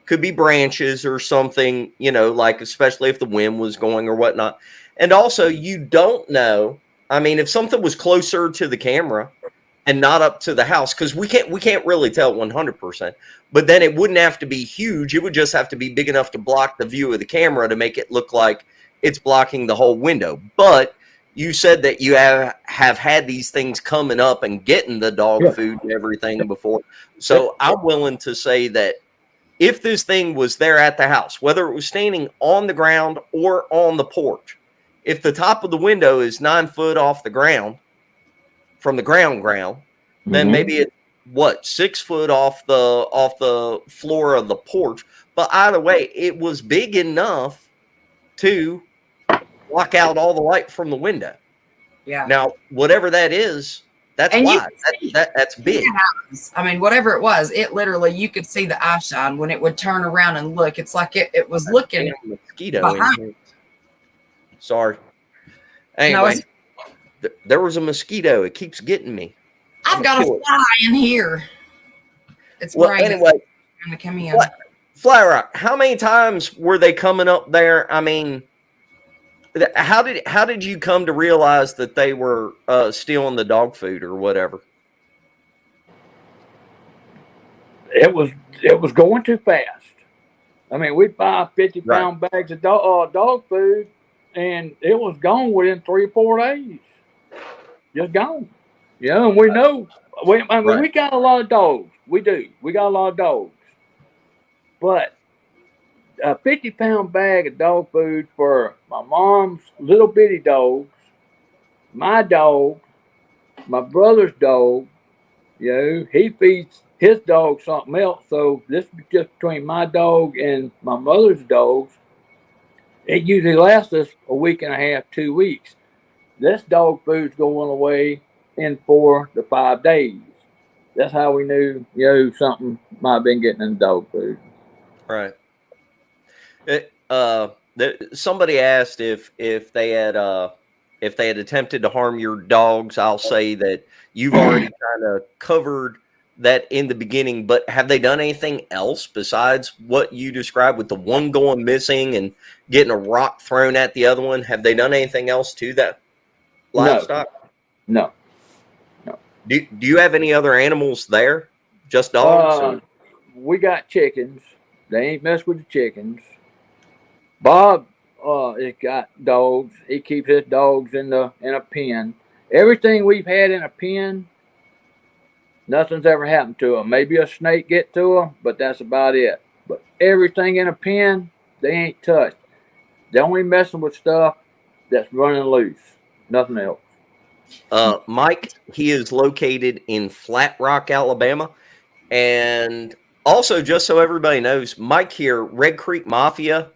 S2: Could be branches or something, like especially if the wind was going or whatnot. And also, you don't know. I mean, if something was closer to the camera and not up to the house, because we can't really tell 100%. But then it wouldn't have to be huge. It would just have to be big enough to block the view of the camera to make it look like it's blocking the whole window. But you said that you have had these things coming up and getting the dog food and everything before. So I'm willing to say that if this thing was there at the house, whether it was standing on the ground or on the porch, if the top of the window is 9 foot off the ground, from the ground, then maybe it's 6 foot off the floor of the porch. But either way, it was big enough to block out all the light from the window.
S1: Yeah.
S2: Now, whatever that is, that's wide. That's big.
S1: I mean, whatever it was, it literally, you could see the eye shine when it would turn around and look. It's like it was looking.
S2: Mosquito in here. Sorry. Anyway, there was a mosquito. It keeps getting me.
S1: I've got a fly in here. It's
S2: anyway,
S1: trying to come in.
S2: Flatrock, how many times were they coming up there? I mean, how did you come to realize that they were stealing the dog food or whatever?
S3: It was going too fast. I mean, we'd buy 50-pound bags of dog food, and it was gone within 3 or 4 days. Just gone. Yeah, and we know We got a lot of dogs. We do. We got a lot of dogs. But a 50-pound bag of dog food for my mom's little bitty dogs, my dog, my brother's dog, he feeds his dog something else. So this is just between my dog and my mother's dogs. It usually lasts us a week and a half, 2 weeks. This dog food's going away in 4 to 5 days. That's how we knew, something might have been getting in the dog food.
S2: Right. Somebody asked if they had attempted to harm your dogs. I'll say that you've already kind of covered that in the beginning, but have they done anything else besides what you described with the one going missing and getting a rock thrown at the other one? Have they done anything else to that livestock?
S3: No.
S2: Do you have any other animals there? Just dogs?
S3: We got chickens. They ain't messed with the chickens. Bob has got dogs. He keeps his dogs in a pen. Everything we've had in a pen, nothing's ever happened to them. Maybe a snake get to them, but that's about it. But everything in a pen, they ain't touched. They're only messing with stuff that's running loose. Nothing else.
S2: Mike, he is located in Flatrock, Alabama. And also, just so everybody knows, Mike here, Red Creek Mafia,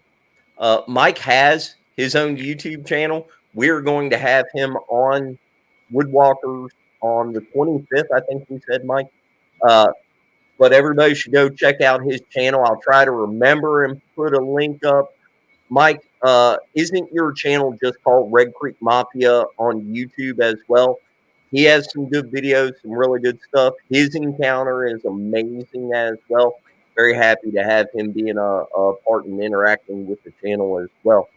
S2: Mike has his own YouTube channel. We're going to have him on Woodwalkers on the 25th, I think we said, Mike. But everybody should go check out his channel. I'll try to remember and put a link up. Mike, isn't your channel just called Red Creek Mafia on YouTube as well? He has some good videos, some really good stuff. His encounter is amazing as well. Very happy to have him being a part and interacting with the channel as well.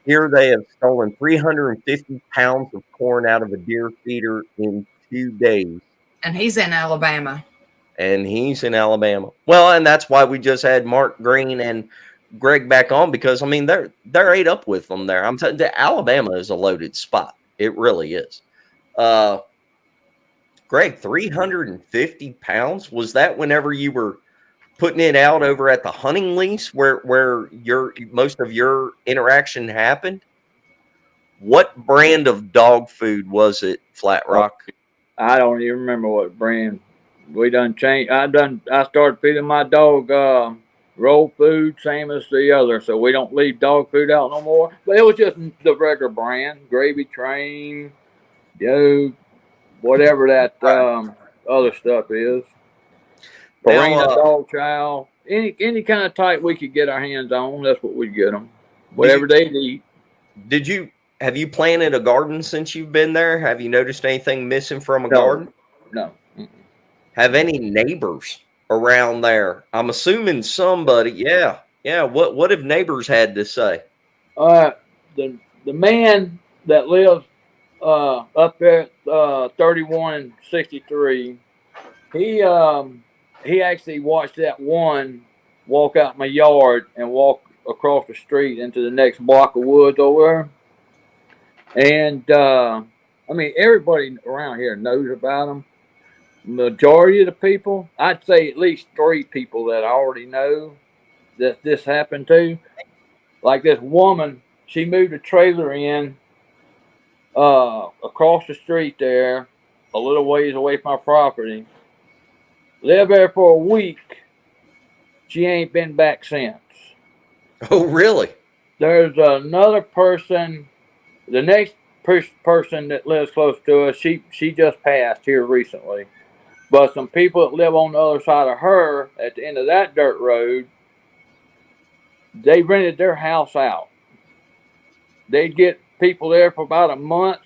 S2: Here they have stolen 350 pounds of corn out of a deer feeder in 2 days.
S1: And he's in Alabama.
S2: Well, and that's why we just had Mark Green and Greg back on, because I mean they're ate up with them there. I'm telling you, Alabama is a loaded spot. It really is. Greg, 350 pounds. Was that whenever you were putting it out over at the hunting lease where your most of your interaction happened? What brand of dog food was it, Flatrock?
S3: I don't even remember what brand. We done changed. I started feeding my dog roll food, same as the other, so we don't leave dog food out no more. But it was just the regular brand, Gravy Train, whatever that other stuff is. Purina Dog Chow, any kind of type we could get our hands on, that's what we'd get them. Whatever they eat.
S2: Have you planted a garden since you've been there? Have you noticed anything missing from a garden?
S3: No.
S2: Have any neighbors around there? I'm assuming somebody. Yeah. What have neighbors had to say?
S3: The man that lives up there at 31 and 63, he actually watched that one walk out my yard and walk across the street into the next block of woods over there. And I mean, everybody around here knows about him. Majority of the people, I'd say at least 3 people that I already know that this happened to. Like this woman, she moved a trailer in across the street there, a little ways away from my property. Lived there for a week. She ain't been back since.
S2: Oh, really?
S3: There's another person, the next person that lives close to us, she just passed here recently. But some people that live on the other side of her, at the end of that dirt road, they rented their house out. They'd get people there for about a month,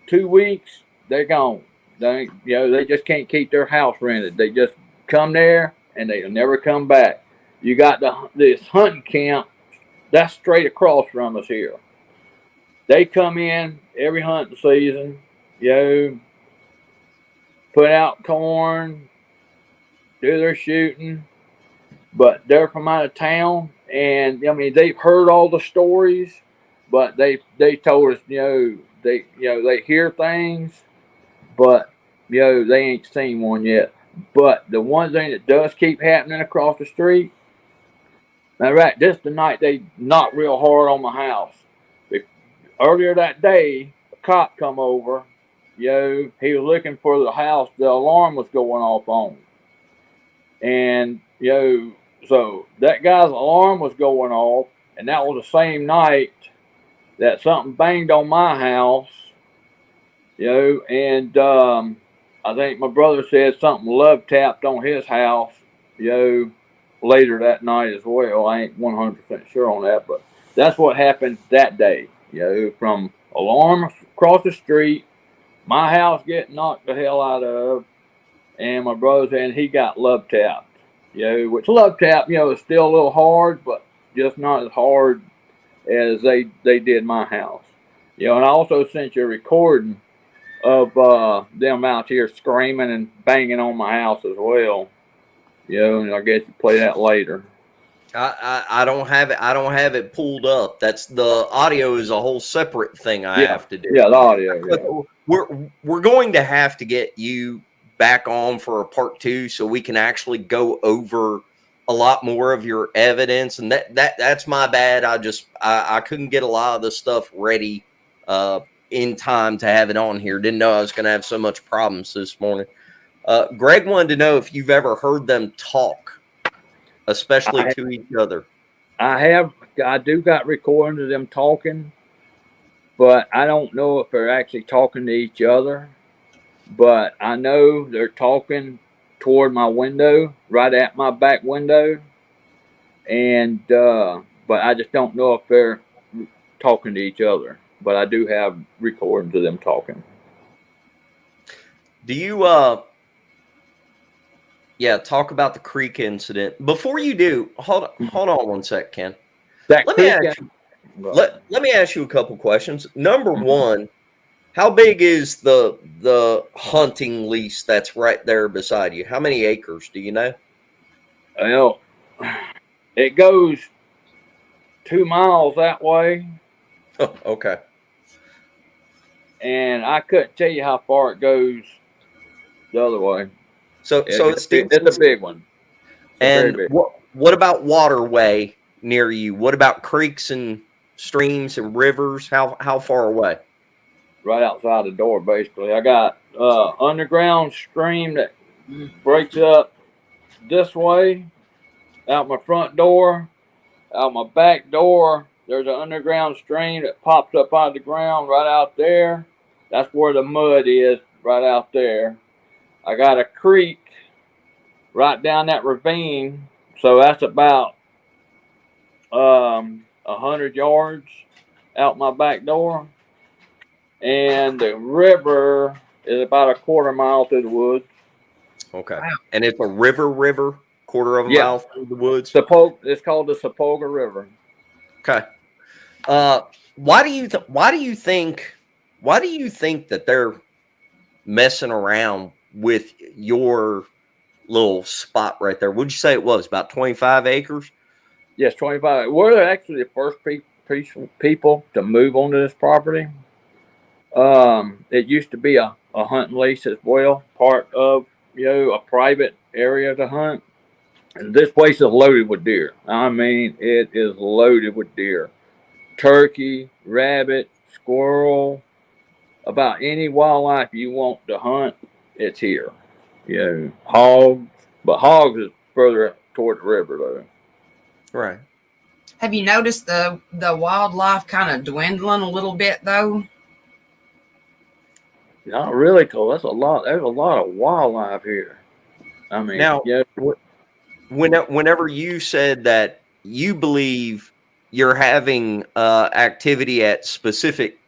S3: 2 weeks, they're gone. They just can't keep their house rented. They just come there and they'll never come back. You got this hunting camp that's straight across from us here. They come in every hunting season, put out corn, do their shooting, but they're from out of town, and I mean they've heard all the stories, but they told us they hear things, but they ain't seen one yet. But the one thing that does keep happening across the street, now right, this the night they knocked real hard on my house. Earlier that day, a cop come over. He was looking for the house the alarm was going off on. And, so that guy's alarm was going off, and that was the same night that something banged on my house, and I think my brother said something love tapped on his house, later that night as well. I ain't 100% sure on that, but that's what happened that day, from alarm across the street, my house getting knocked the hell out of, and my brother saying he got love tapped, which love tap, is still a little hard, but just not as hard as they did my house. And I also sent you a recording of them out here screaming and banging on my house as well. And I guess you play that later.
S2: I don't have it pulled up. That's the audio is a whole separate thing I have to do.
S3: Yeah, the audio.
S2: Yeah. We're going to have to get you back on for a part 2 so we can actually go over a lot more of your evidence. And that's my bad. I couldn't get a lot of the stuff ready in time to have it on here. Didn't know I was going to have so much problems this morning. Greg wanted to know if you've ever heard them talk, especially to each other.
S3: I do got recordings of them talking, but I don't know if they're actually talking to each other. But I know they're talking toward my window, right at my back window. And, but I just don't know if they're talking to each other. But I do have recordings of them talking.
S2: Do you, talk about the creek incident. Before you do, hold on one sec, Ken. Let me ask you a couple questions. Number one, how big is the hunting lease that's right there beside you? How many acres do you know?
S3: Well, it goes 2 miles that way.
S2: Oh, okay.
S3: And I couldn't tell you how far it goes the other way.
S2: So it's
S3: a big one.
S2: And what about waterway near you? What about creeks and streams and rivers? How far away?
S3: Right outside the door, basically. I got underground stream that breaks up this way, out my front door, out my back door. There's an underground stream that pops up out of the ground right out there. That's where the mud is, right out there. I got a creek right down that ravine, so that's about 100 yards out my back door. And the river is about a quarter mile through the woods.
S2: Okay. Wow. And it's a river, quarter of a mile through the woods?
S3: It's called the Sapulga River.
S2: Okay. Why do you think that they're messing around with your little spot right there? What'd you say it was? About 25 acres?
S3: Yes, 25. We're actually the first people to move onto this property. It used to be a hunting lease as well, part of a private area to hunt. And this place is loaded with deer. I mean, it is loaded with deer. Turkey, rabbit, squirrel, about any wildlife you want to hunt, it's here. Hogs, but hogs is further toward the river though.
S2: Right.
S1: Have you noticed the wildlife kind of dwindling a little bit though?
S3: Not really, cause there's a lot of wildlife here. I mean,
S2: now, whenever you said that you believe you're having activity at specific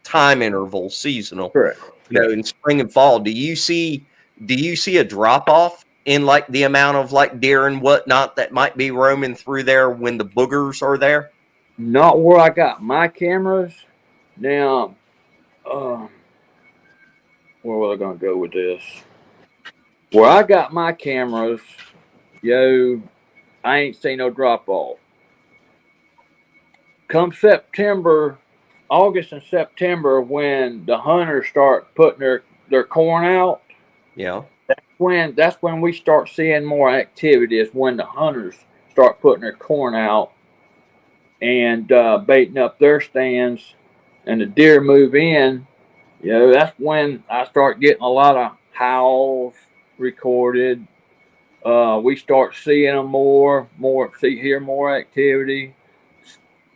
S2: time intervals, seasonal,
S3: correct.
S2: In spring and fall, do you see a drop off in like the amount of like deer and whatnot that might be roaming through there when the boogers are there?
S3: Not where I got my cameras. Now, where was I going to go with this? Where I got my cameras, I ain't seen no drop off. Come September, August and September, when the hunters start putting their corn out,
S2: Yeah.
S3: That's when we start seeing more activity. Is when the hunters start putting their corn out and baiting up their stands, and the deer move in. That's when I start getting a lot of howls recorded. We start seeing them hear more activity,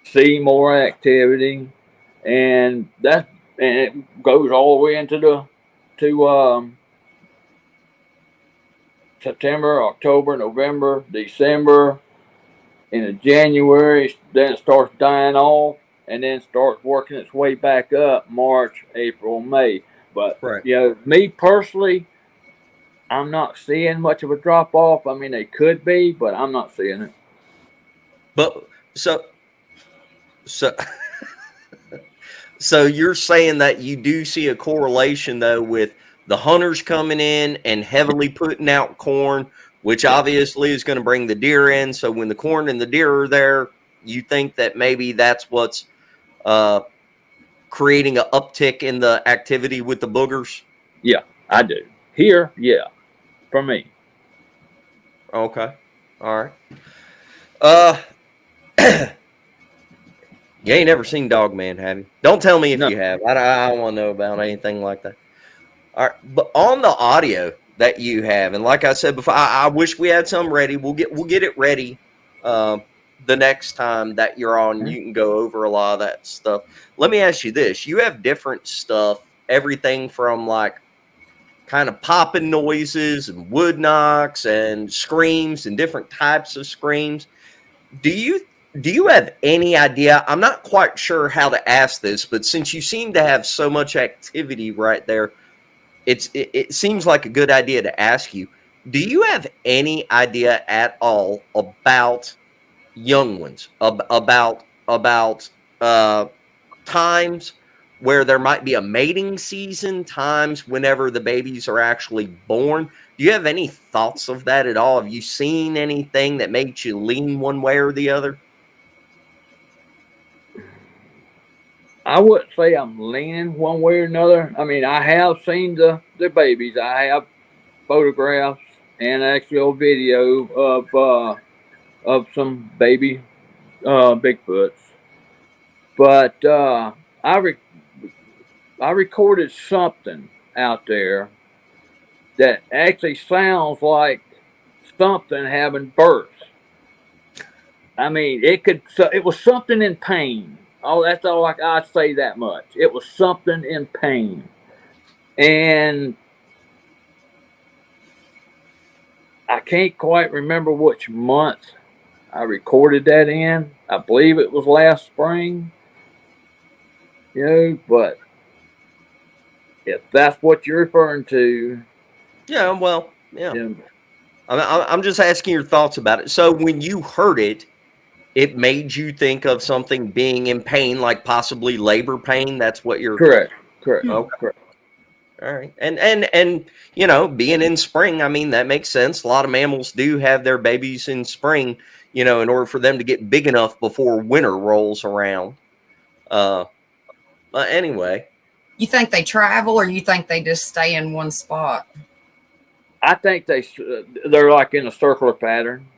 S3: see more activity, and it goes all the way into September, October, November, December. In January, then it starts dying off, and then starts working its way back up March, April, May. But
S2: Right.
S3: Me personally, I'm not seeing much of a drop off. I mean, they could be, but I'm not seeing it.
S2: But so so you're saying that you do see a correlation though with the hunters coming in and heavily putting out corn, which obviously is going to bring the deer in. So when the corn and the deer are there, you think that maybe that's what's creating an uptick in the activity with the boogers?
S3: Yeah, I do. Here, yeah, for me.
S2: Okay. All right. You ain't never seen Dogman, have you? Don't tell me if you have. I don't want to know about anything like that. All right, but on the audio that you have, and like I said before, I wish we had some ready. We'll get it ready the next time that you're on. You can go over a lot of that stuff. Let me ask you this: you have different stuff, everything from like kind of popping noises and wood knocks and screams and different types of screams. Do you have any idea? I'm not quite sure how to ask this, but since you seem to have so much activity right there, it seems like a good idea to ask you. Do you have any idea at all about young ones? About times where there might be a mating season, times whenever the babies are actually born? Do you have any thoughts of that at all? Have you seen anything that made you lean one way or the other?
S3: I wouldn't say I'm leaning one way or another. I mean, I have seen the babies. I have photographs and actual video of some baby Bigfoots. But I recorded something out there that actually sounds like something having birth. I mean, it was something in pain. Oh, that's all I'd say that much. It was something in pain. And I can't quite remember which month I recorded that in. I believe it was last spring. But if that's what you're referring to.
S2: Yeah, well, yeah. I'm just asking your thoughts about it. So when you heard it, it made you think of something being in pain, like possibly labor pain. That's what you're
S3: correct.
S2: Okay.
S3: Correct.
S2: All right. And being in spring, I mean, that makes sense. A lot of mammals do have their babies in spring, in order for them to get big enough before winter rolls around. But anyway.
S1: You think they travel, or you think they just stay in one spot?
S3: I think they're like in a circular pattern.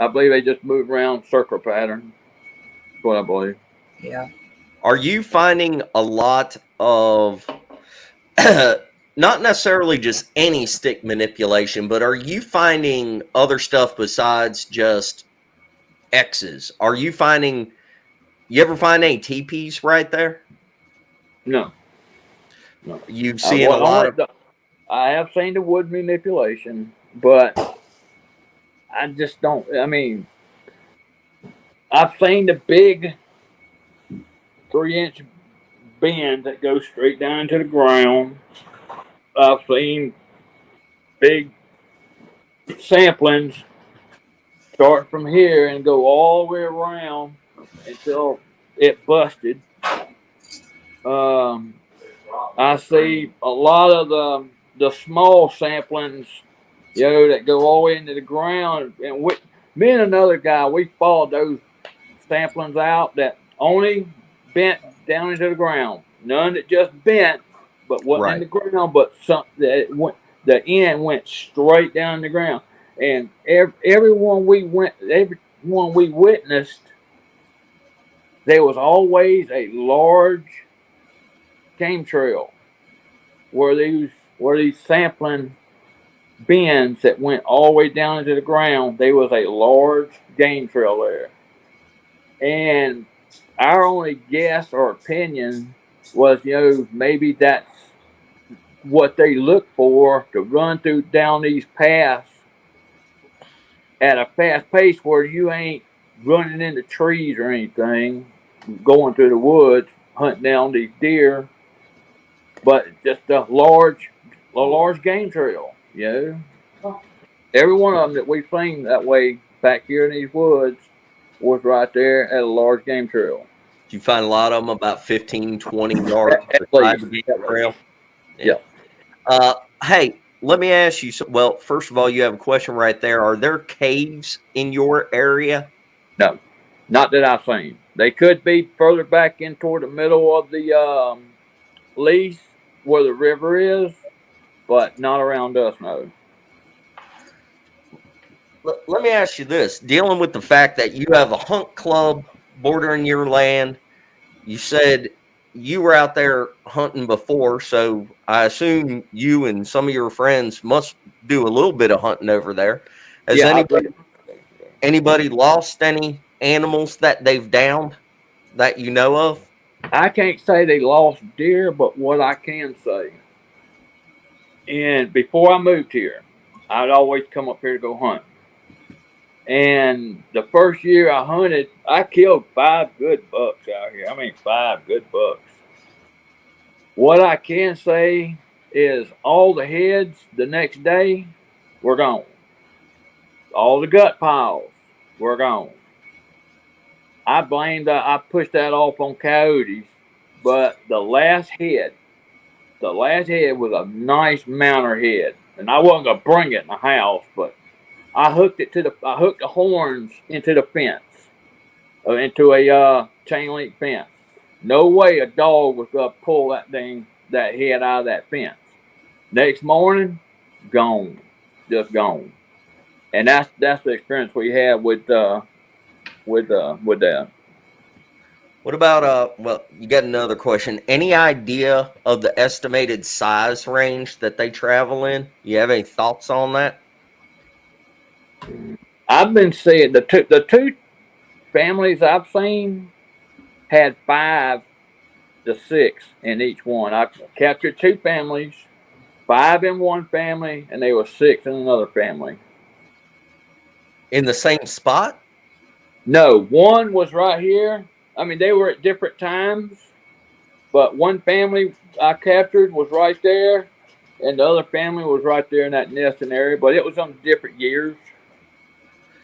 S3: I believe they just move around circular pattern. That's what I believe.
S1: Yeah.
S2: Are you finding a lot of not necessarily just any stick manipulation, but are you finding other stuff besides just X's? Are you ever find any teepees right there?
S3: No.
S2: You've seen a lot of...
S3: I have seen the wood manipulation, but I just don't. I mean, I've seen the big 3-inch bend that goes straight down to the ground. I've seen big samplings start from here and go all the way around until it busted. I see a lot of the small samplings, that go all the way into the ground. And me and another guy, we followed those samplings out that only bent down into the ground. None that just bent, but wasn't in the ground, but something that the end went straight down the ground. And everyone we witnessed, there was always a large game trail where these sampling bins that went all the way down into the ground. There was a large game trail there, and our only guess or opinion was, maybe that's what they look for, to run down these paths at a fast pace where you ain't running into trees or anything, going through the woods, hunting down these deer, but just a large game trail, Every one of them that we've seen that way back here in these woods was right there at a large game trail.
S2: You find a lot of them about 15, 20 yards beside the game trail?
S3: Yeah.
S2: Hey, let me ask you. Well, first of all, you have a question right there. Are there caves in your area?
S3: No, not that I've seen. They could be further back in toward the middle of the lease where the river is, but not around us, no.
S2: Let me ask you this. Dealing with the fact that you have a hunt club bordering your land, you said you were out there hunting before, so I assume you and some of your friends must do a little bit of hunting over there. Has anybody lost any animals that they've downed that you know of?
S3: I can't say they lost deer, but what I can say, and before I moved here, I'd always come up here to go hunt. And the first year I hunted, I killed 5 good bucks out here. 5 good bucks. What I can say is all the heads the next day were gone. All the gut piles were gone. I pushed that off on coyotes, but the last head was a nice mounter head. And I wasn't going to bring it in the house, but I hooked the horns into the fence, into a chain link fence. No way a dog was gonna pull that head out of that fence. Next morning, gone, just gone. And that's the experience we had with that.
S2: What about well, you got another question. Any idea of the estimated size range that they travel in? You have any thoughts on that?
S3: I've been seeing the two families I've seen had 5 to 6 in each one. I captured 2 families, 5 in one family, and they were 6 in another family.
S2: In the same spot?
S3: No, one was right here. They were at different times, but one family I captured was right there, and the other family was right there in that nesting area, but it was on different years.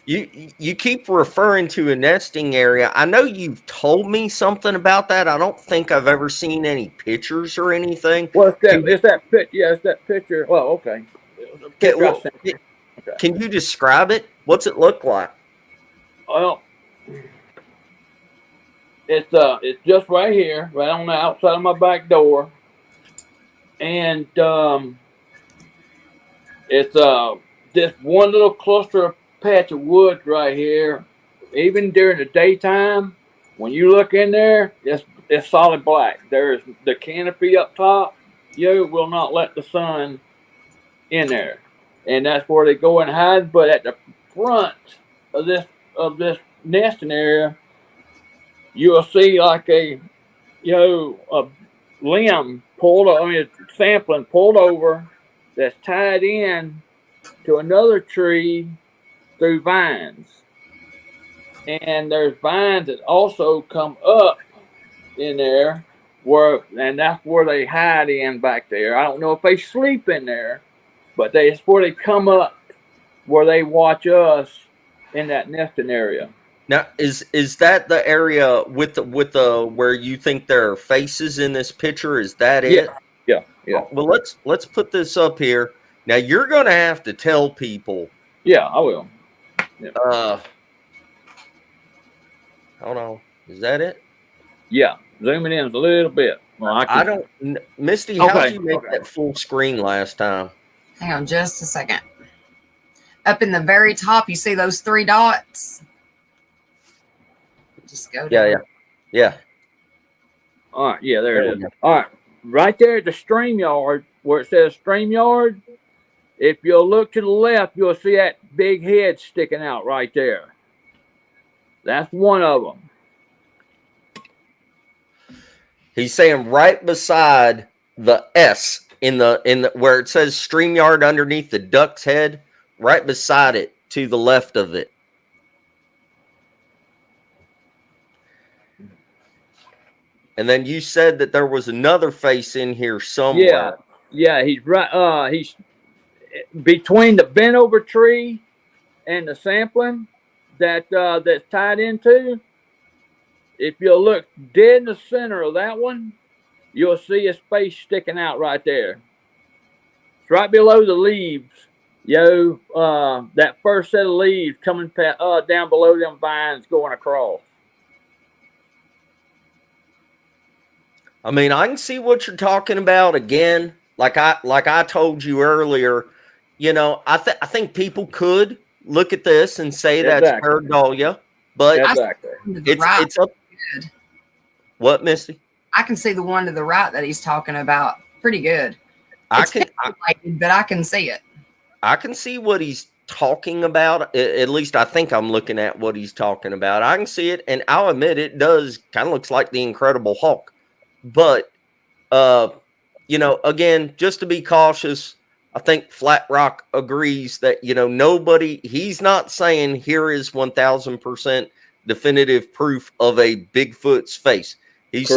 S2: You keep referring to a nesting area. I know you've told me something about that. I don't think I've ever seen any pictures or anything.
S3: Well, it's that picture. Well, okay.
S2: Can you describe it? What's it look like?
S3: Well, it's just right here, right on the outside of my back door, and it's this one little cluster of patch of woods right here. Even during the daytime, when you look in there, it's solid black. There's the canopy up top. You will not let the sun in there, and that's where they go and hide. But at the front of this nesting area, you will see like a limb pulled, sampling pulled over, that's tied in to another tree through vines. And there's vines that also come up in there, and that's where they hide in back there. I don't know if they sleep in there, but it's where they come up, where they watch us in that nesting area.
S2: Now, is that the area with the where you think there are faces in this picture? Is that it?
S3: Yeah.
S2: Well, let's put this up here. Now you're gonna have to tell people.
S3: Yeah, I will.
S2: Yeah. Hold on. Is that it?
S3: Yeah. Zooming in a little bit. Well,
S2: I don't, Misty. How did you make that full screen last time?
S1: Hang on just a second. Up in the very top, you see those 3 dots? Just go down.
S2: Yeah.
S3: All right, yeah, there it is. All right, right there at the StreamYard, where it says StreamYard, if you'll look to the left, you'll see that big head sticking out right there. That's one of them.
S2: He's saying right beside the S in the where it says StreamYard underneath the duck's head, right beside it to the left of it. And then you said that there was another face in here somewhere.
S3: Yeah, he's right. He's between the bent over tree and the sampling that's tied into. If you look dead in the center of that one, you'll see a space sticking out right there. It's right below the leaves. That first set of leaves coming down below them vines going across.
S2: I mean, I can see what you're talking about. Again, like I told you earlier, I think people could look at this and say that's pareidolia, but it's up. What, Misty?
S1: I can see the one to the right that he's talking about pretty good. But I can see it.
S2: I can see what he's talking about. At least I think I'm looking at what he's talking about. I can see it, and I'll admit it does kind of looks like the Incredible Hulk. But, again, just to be cautious, I think Flatrock agrees that, he's not saying here is 1000% definitive proof of a Bigfoot's face. He's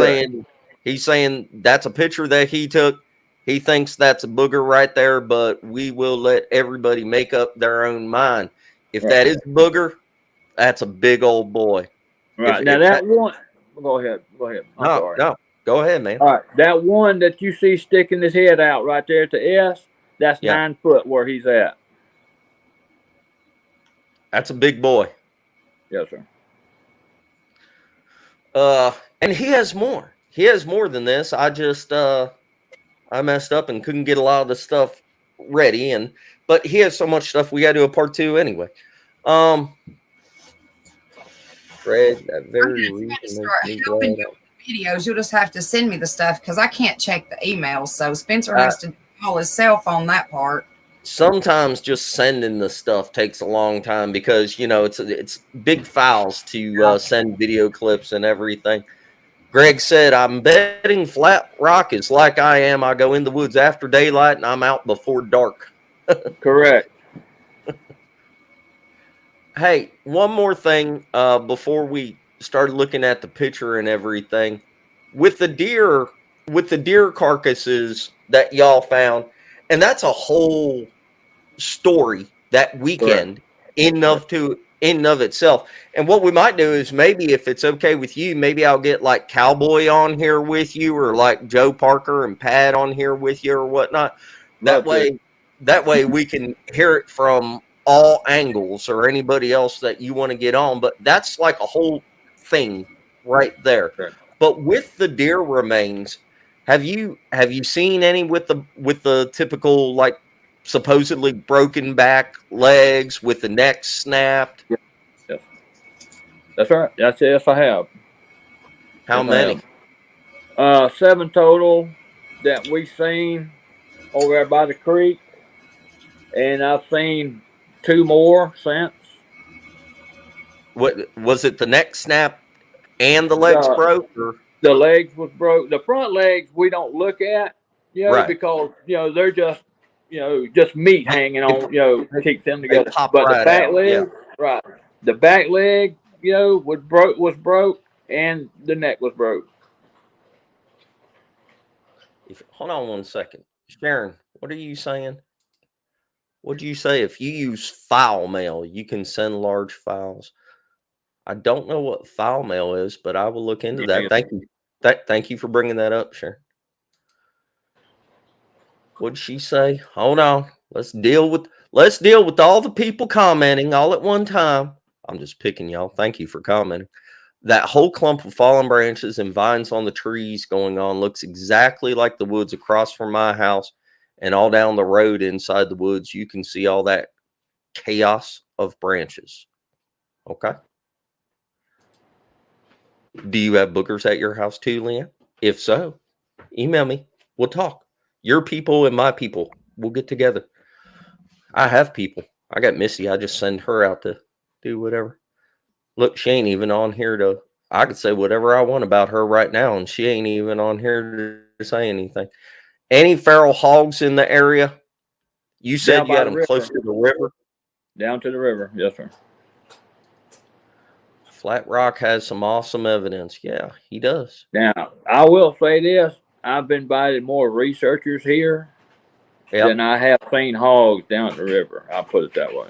S2: saying that's a picture that he took. He thinks that's a booger right there, but we will let everybody make up their own mind. If that is a booger, that's a big old boy.
S3: Right. Now one, go ahead.
S2: No, go ahead, man.
S3: All right. That one that you see sticking his head out right there at the S, that's 9 foot where he's at.
S2: That's a big boy.
S3: Yes, sir.
S2: And he has more. He has more than this. I just I messed up and couldn't get a lot of the stuff ready, but he has so much stuff we got to do a part 2 anyway. Fred, that very reason makes me glad.
S1: Videos, you'll just have to send me the stuff because I can't check the emails. So Spencer has to call his cell phone that part.
S2: Sometimes just sending the stuff takes a long time because it's big files to send video clips and everything. Greg said, "I'm betting Flatrock is like I am. I go in the woods after daylight and I'm out before dark."
S3: Correct.
S2: Hey, one more thing before we started looking at the picture and everything. With the deer carcasses that y'all found, and that's a whole story that weekend in and of itself. And what we might do is maybe if it's okay with you, maybe I'll get like Cowboy on here with you or like Joe Parker and Pat on here with you or whatnot. That way we can hear it from all angles or anybody else that you want to get on. But that's like a whole thing right there. Sure. But with the deer remains, have you seen any with the typical like supposedly broken back legs with the neck snapped?
S3: Yes. That's right. Yes, I have.
S2: How many?
S3: 7 total that we seen over there by the creek, and I've seen 2 more since.
S2: What was it? The neck snap and the legs broke, or
S3: the legs was broke? The front legs we don't look at, because they're just just meat hanging on, keeps them together. But the back leg, the back leg, was broke, and the neck was broke.
S2: Hold on one second, Sharon. What are you saying? What do you say? If you use file mail, you can send large files. I don't know what file mail is, but I will look into that. Thank you. Thank you for bringing that up, Sharon. What'd she say? Hold on. Let's deal with all the people commenting all at one time. I'm just picking y'all. Thank you for commenting. That whole clump of fallen branches and vines on the trees going on looks exactly like the woods across from my house And all down the road inside the woods, you can see all that chaos of branches. Okay. Do you have boogers at your house too, Leanne? If so, email me. We'll talk. Your people and my people. We'll get together. I have people. I got Missy. I just send her out to do whatever. Look, she ain't even on here to. I could say whatever I want about her right now, and she ain't even on here to say anything. Any feral hogs in the area? You said you had them close to the river?
S3: Down to the river, yes, sir.
S2: Flatrock has some awesome evidence. Yeah, he does.
S3: Now, I will say this. I've invited more researchers here than I have seen hogs down the river. I'll put it that way.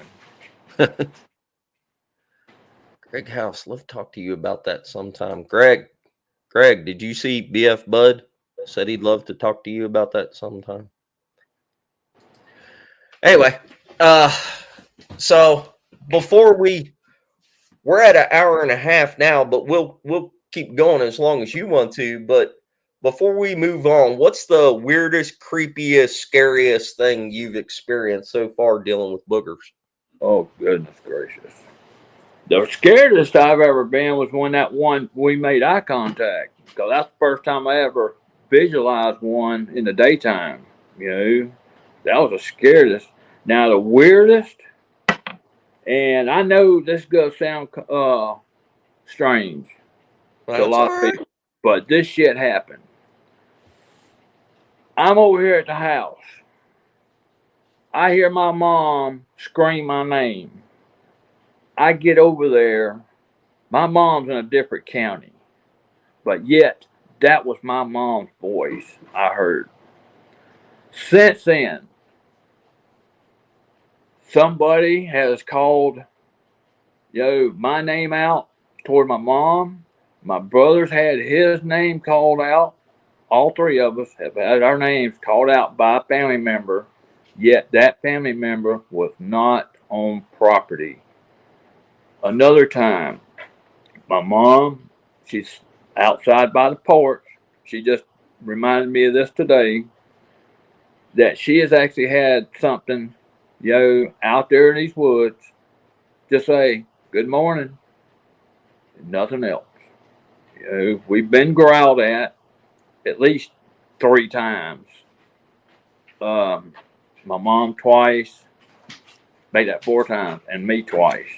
S2: Greg House, let's talk to you about that sometime. Greg, did you see BF Bud? Said he'd love to talk to you about that sometime. Anyway, so before we're at an hour and a half now, but we'll keep going as long as you want to. But before we move on, what's the weirdest, creepiest, scariest thing you've experienced so far dealing with boogers?
S3: Oh, goodness gracious. The scariest I've ever been was when we made eye contact. Because that's the first time I ever visualized one in the daytime. You know, that was the scariest. Now, the weirdest, and I know this is going to sound strange to a lot of people, but this shit happened. I'm over here at the house. I hear my mom scream my name. I get over there. My mom's in a different county, but yet that was my mom's voice I heard. Since then, somebody has called, my name out toward my mom. My brother's had his name called out. All three of us have had our names called out by a family member, yet that family member was not on property. Another time, my mom, she's outside by the porch. She just reminded me of this today, that she has actually had something, out there in these woods, just say, good morning, and nothing else. We've been growled at least 3 times. My mom twice, made that 4 times, and me twice.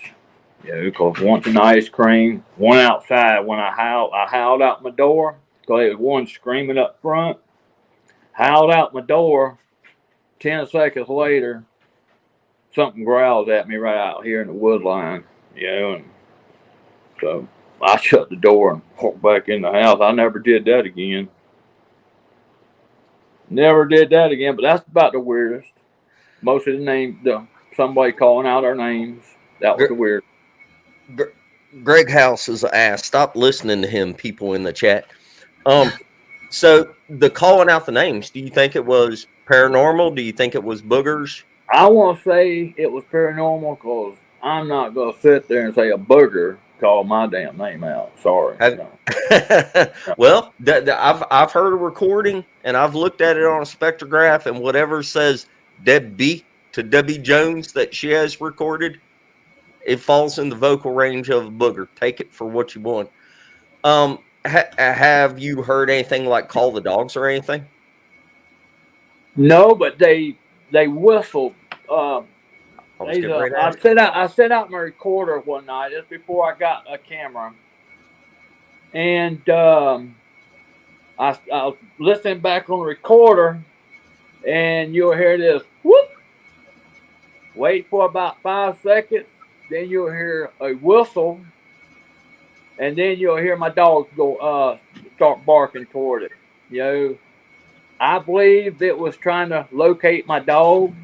S3: Because once in ice cream, one outside when I howled out my door, because there was one screaming up front, howled out my door, 10 seconds later, something growls at me right out here in the wood line, and so I shut the door and walked back in the house. I never did that again. But that's about the weirdest. Most of somebody calling out our names, that was the weird.
S2: Greg House is an ass. Stop listening to him, people in the chat. So the calling out the names, do you think it was paranormal? Do you think it was boogers?
S3: I want to say it was paranormal because I'm not going to sit there and say a booger called my damn name out. Sorry.
S2: Well, I've heard a recording and I've looked at it on a spectrograph, and whatever says Deb B to Debbie Jones that she has recorded, it falls in the vocal range of a booger. Take it for what you want. Have you heard anything like call the dogs or anything?
S3: No, but they whistled. I set out my recorder one night just before I got a camera, and I was listening back on the recorder, and you'll hear this whoop. Wait for about 5 seconds, then you'll hear a whistle, and then you'll hear my dog go start barking toward it. I believe it was trying to locate my dog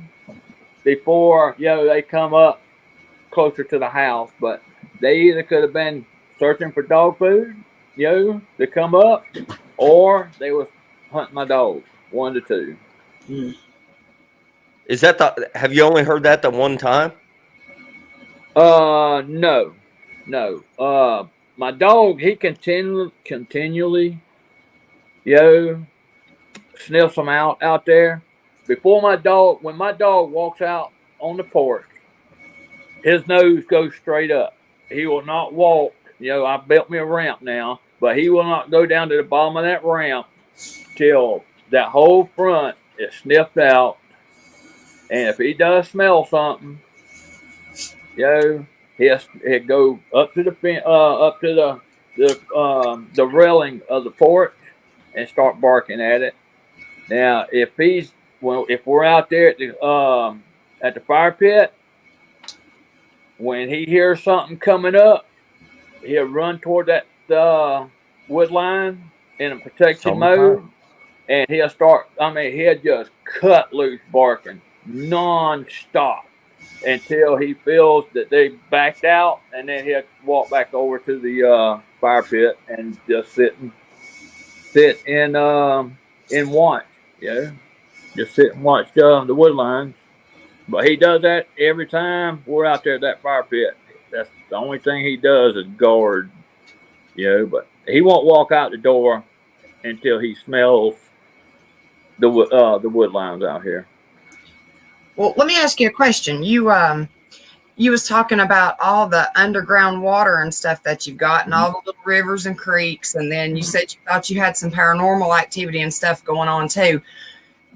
S3: before they come up closer to the house, but they either could have been searching for dog food, to come up, or they was hunting my dog. 1 of the 2.
S2: Is that have you only heard that the one time?
S3: No. My dog, he continually, sniffs them out there. before when my dog walks out on the porch, his nose goes straight up. He will not walk. You know, I built me a ramp now, but he will not go down to the bottom of that ramp till that whole front is sniffed out. And if he does smell something, you know, he'll go up to the railing of the porch and start barking at it. Now, if we're out there at the fire pit, when he hears something coming up, he'll run toward that wood line in a protection mode, and he'll just cut loose barking non-stop until he feels that they backed out, and then he'll walk back over to the fire pit and just sit and watch. Yeah, just sit and watch the wood lines. But he does that every time we're out there at that fire pit. That's the only thing he does is guard. You know, but he won't walk out the door until he smells the wood lines out here.
S1: Well, let me ask you a question. You was talking about all the underground water and stuff that you've got, and all the little rivers and creeks, and then you said you thought you had some paranormal activity and stuff going on too.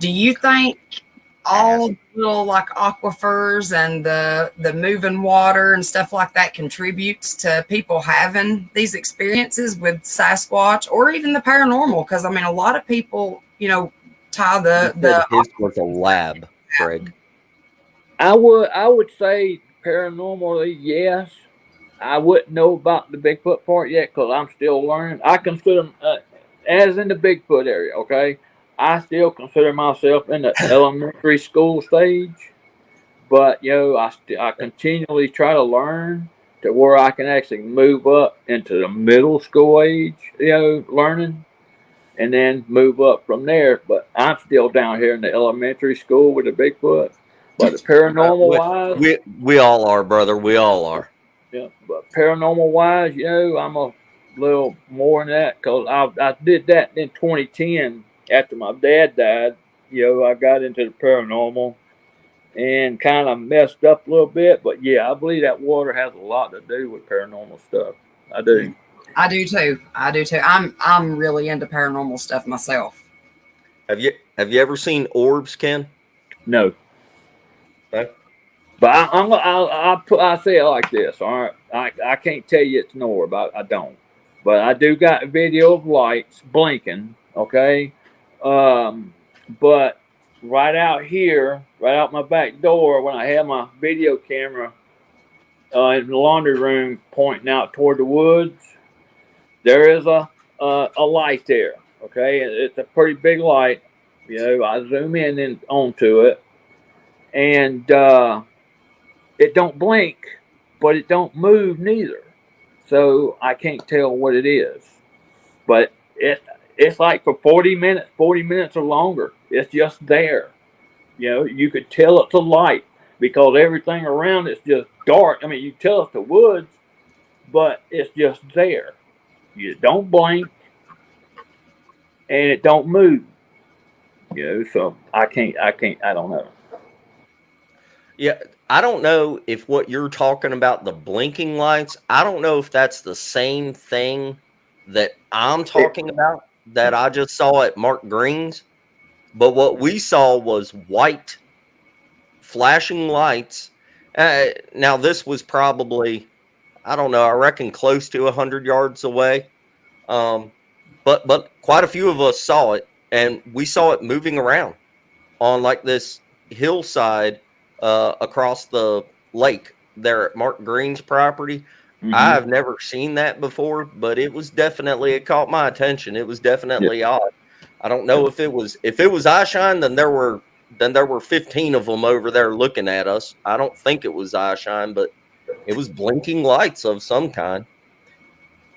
S1: Do you think all the little like aquifers and the moving water and stuff like that contributes to people having these experiences with Sasquatch or even the paranormal? Because I mean, a lot of people, you know, tie
S2: his was a lab, Greg.
S3: I would say paranormally, yes. I wouldn't know about the Bigfoot part yet because I'm still learning. I consider as in the Bigfoot area, okay? I still consider myself in the elementary school stage, but you know, I continually try to learn to where I can actually move up into the middle school age, you know, learning, and then move up from there. But I'm still down here in the elementary school with the Bigfoot. But the paranormal wise,
S2: we all are, brother. We all are.
S3: Yeah, but paranormal wise, you know, I'm a little more than that because I did that in 2010 after my dad died. You know, I got into the paranormal and kind of messed up a little bit. But yeah, I believe that water has a lot to do with paranormal stuff. I do.
S1: I do too. I'm really into paranormal stuff myself.
S2: Have you ever seen orbs, Ken?
S3: No.
S2: Okay.
S3: But I say it like this. All right, I can't tell you it's an orb. I don't. But I do got a video of lights blinking. Okay. But right out here, right out my back door, when I have my video camera in the laundry room pointing out toward the woods, there is a light there. Okay, it's a pretty big light. You know, I zoom in and onto it, and it don't blink, but it don't move neither. So I can't tell what it is. But it's like for 40 minutes or longer. It's just there. You know, you could tell it's a light because everything around it's just dark. I mean, you tell it's the woods, but it's just there. You don't blink, and it don't move. You know, so I don't know.
S2: Yeah, I don't know if what you're talking about, the blinking lights, I don't know if that's the same thing that I'm talking about that I just saw at Mark Green's. But what we saw was white flashing lights. Now, this was probably, I don't know, I reckon close to 100 yards away. But quite a few of us saw it, and we saw it moving around on like this hillside across the lake there at Mark Green's property. Mm-hmm. I've never seen that before, but it caught my attention. It was definitely odd. I don't know if it was eyeshine, then there were 15 of them over there looking at us. I don't think it was eyeshine, but it was blinking lights of some kind.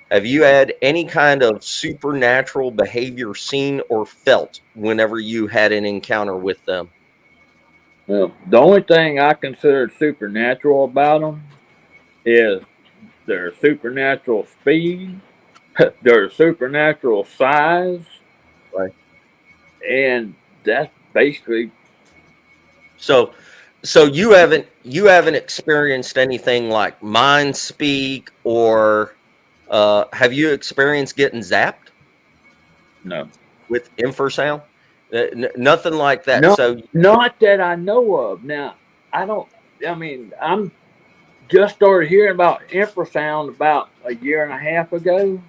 S2: Have you had any kind of supernatural behavior seen or felt whenever you had an encounter with them?
S3: Well, the only thing I consider supernatural about them is their supernatural speed, their supernatural size,
S2: right?
S3: And that's basically
S2: So you haven't experienced anything like mind speak, or have you experienced getting zapped?
S3: No.
S2: With infrasound? Nothing like that.
S3: No,
S2: So
S3: not that I know of. Now, I'm just started hearing about infrasound about a year and a half ago.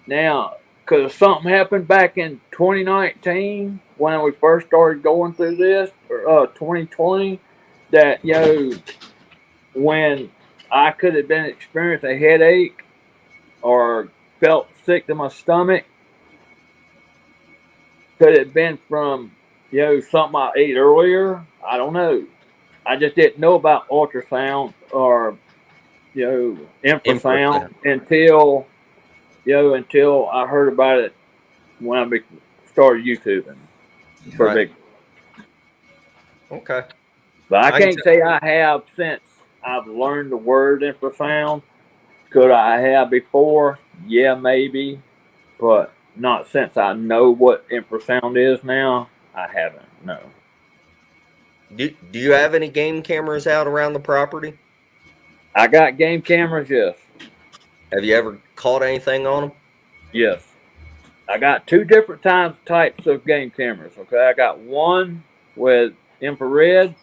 S3: Now, because something happened back in 2019 when we first started going through this, or 2020, that, when I could have been experiencing a headache or felt sick to my stomach, could it have been from, something I ate earlier? I don't know. I just didn't know about ultrasound or, infrasound until I heard about it when I started YouTubing.
S2: Right. Okay.
S3: But I can't say I have since I've learned the word infrasound. Could I have before? Yeah, maybe. But not since I know what infrasound is now. I haven't, no.
S2: Do you have any game cameras out around the property?
S3: I got game cameras, yes.
S2: Have you ever caught anything on them?
S3: Yes. I got two different types of game cameras, okay? I got one with infrared,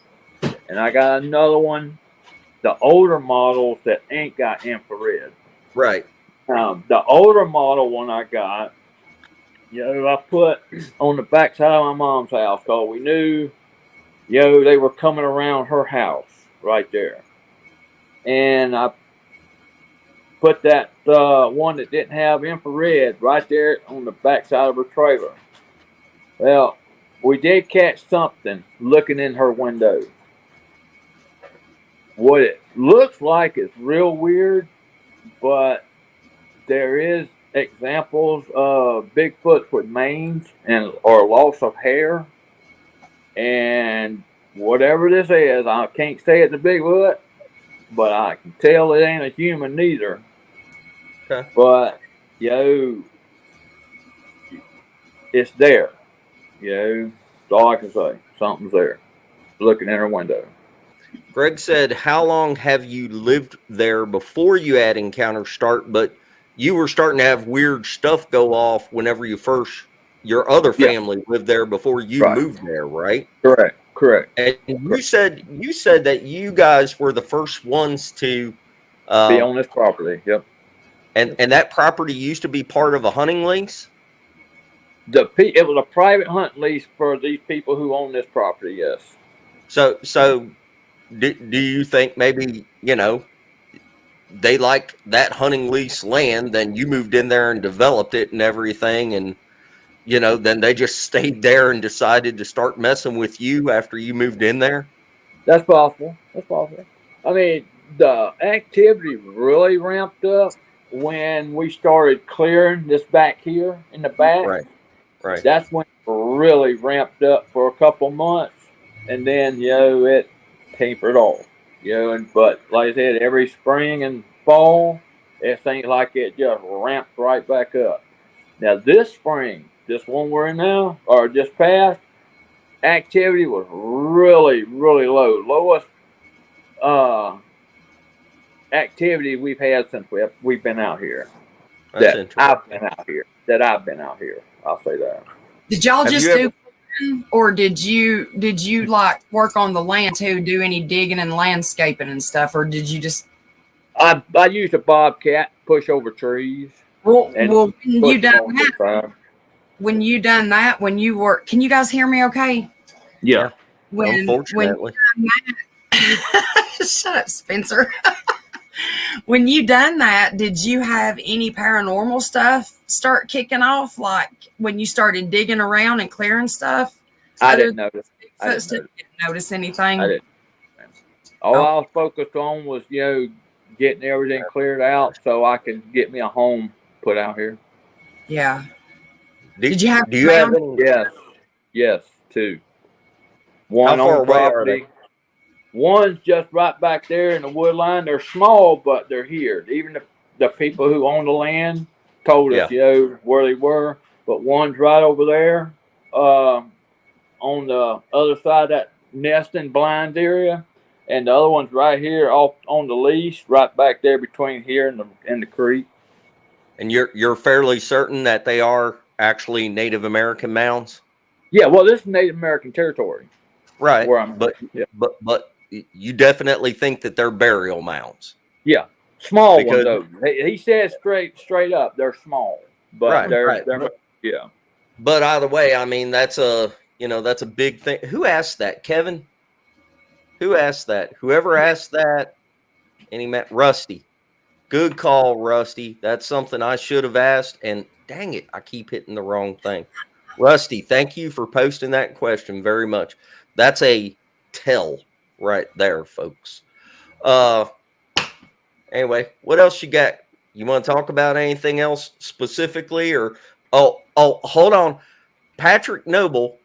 S3: and I got another one, the older models that ain't got infrared.
S2: Right.
S3: The older model one I got, I put on the back side of my mom's house because we knew, they were coming around her house right there. And I put that one that didn't have infrared right there on the back side of her trailer. Well, we did catch something looking in her window. What it looks like is real weird, but there is examples of Bigfoots with manes or loss of hair. And whatever this is, I can't say it's a Bigfoot, but I can tell it ain't a human neither.
S2: Okay.
S3: But, it's there. That's all I can say. Something's there. Looking in her window.
S2: Greg said, how long have you lived there before you had Encounter start? But you were starting to have weird stuff go off whenever your other family lived there before you moved there, right?
S3: Correct.
S2: And you said that you guys were the first ones to
S3: be on this property. Yep.
S2: And that property used to be part of a hunting lease?
S3: It was a private hunt lease for these people who own this property, yes.
S2: So do you think maybe, they liked that hunting lease land, then you moved in there and developed it and everything, and, then they just stayed there and decided to start messing with you after you moved in there?
S3: That's possible. I mean, the activity really ramped up when we started clearing this back here in the back.
S2: Right.
S3: That's when it really ramped up for a couple months, and then it tapered off. But like I said, every spring and fall, it seems like it just ramps right back up. Now this spring, this one we're in now, or just past, activity was really, really low. Lowest activity we've had since we've been out here. I've been out here. I'll say that.
S1: Did y'all or did you like work on the land too? Do any digging and landscaping and stuff, or did you just?
S3: I used a bobcat push over trees.
S1: Well, when you done that, when you were, can you guys hear me? Okay.
S3: Yeah.
S2: Unfortunately.
S1: Shut up, Spencer. When you done that, did you have any paranormal stuff start kicking off? Like when you started digging around and clearing stuff?
S3: I didn't notice.
S1: Didn't notice anything.
S3: I didn't. All I was focused on was, getting everything cleared out so I could get me a home put out here.
S1: Yeah.
S2: Did you have any?
S3: Yes, two. One on property. One's just right back there in the wood line. They're small, but they're here. Even the people who own the land told us, where they were. But one's right over there on the other side of nesting blinds area, and the other one's right here off on the leash, right back there between here and the creek.
S2: And you're fairly certain that they are actually Native American mounds?
S3: Yeah, well, this is Native American territory,
S2: right?
S3: Where I'm,
S2: but you definitely think that they're burial mounds?
S3: Yeah, small ones though. He says straight up, they're small, but they're yeah.
S2: But either way, I mean, that's a big thing. Who asked that, Kevin? Who asked that? Whoever asked that, and he meant Rusty. Good call, Rusty. That's something I should have asked, and dang it, I keep hitting the wrong thing. Rusty, thank you for posting that question very much. That's a tell right there, folks. Anyway, what else you got? You want to talk about anything else specifically, or oh, hold on, Patrick Noble,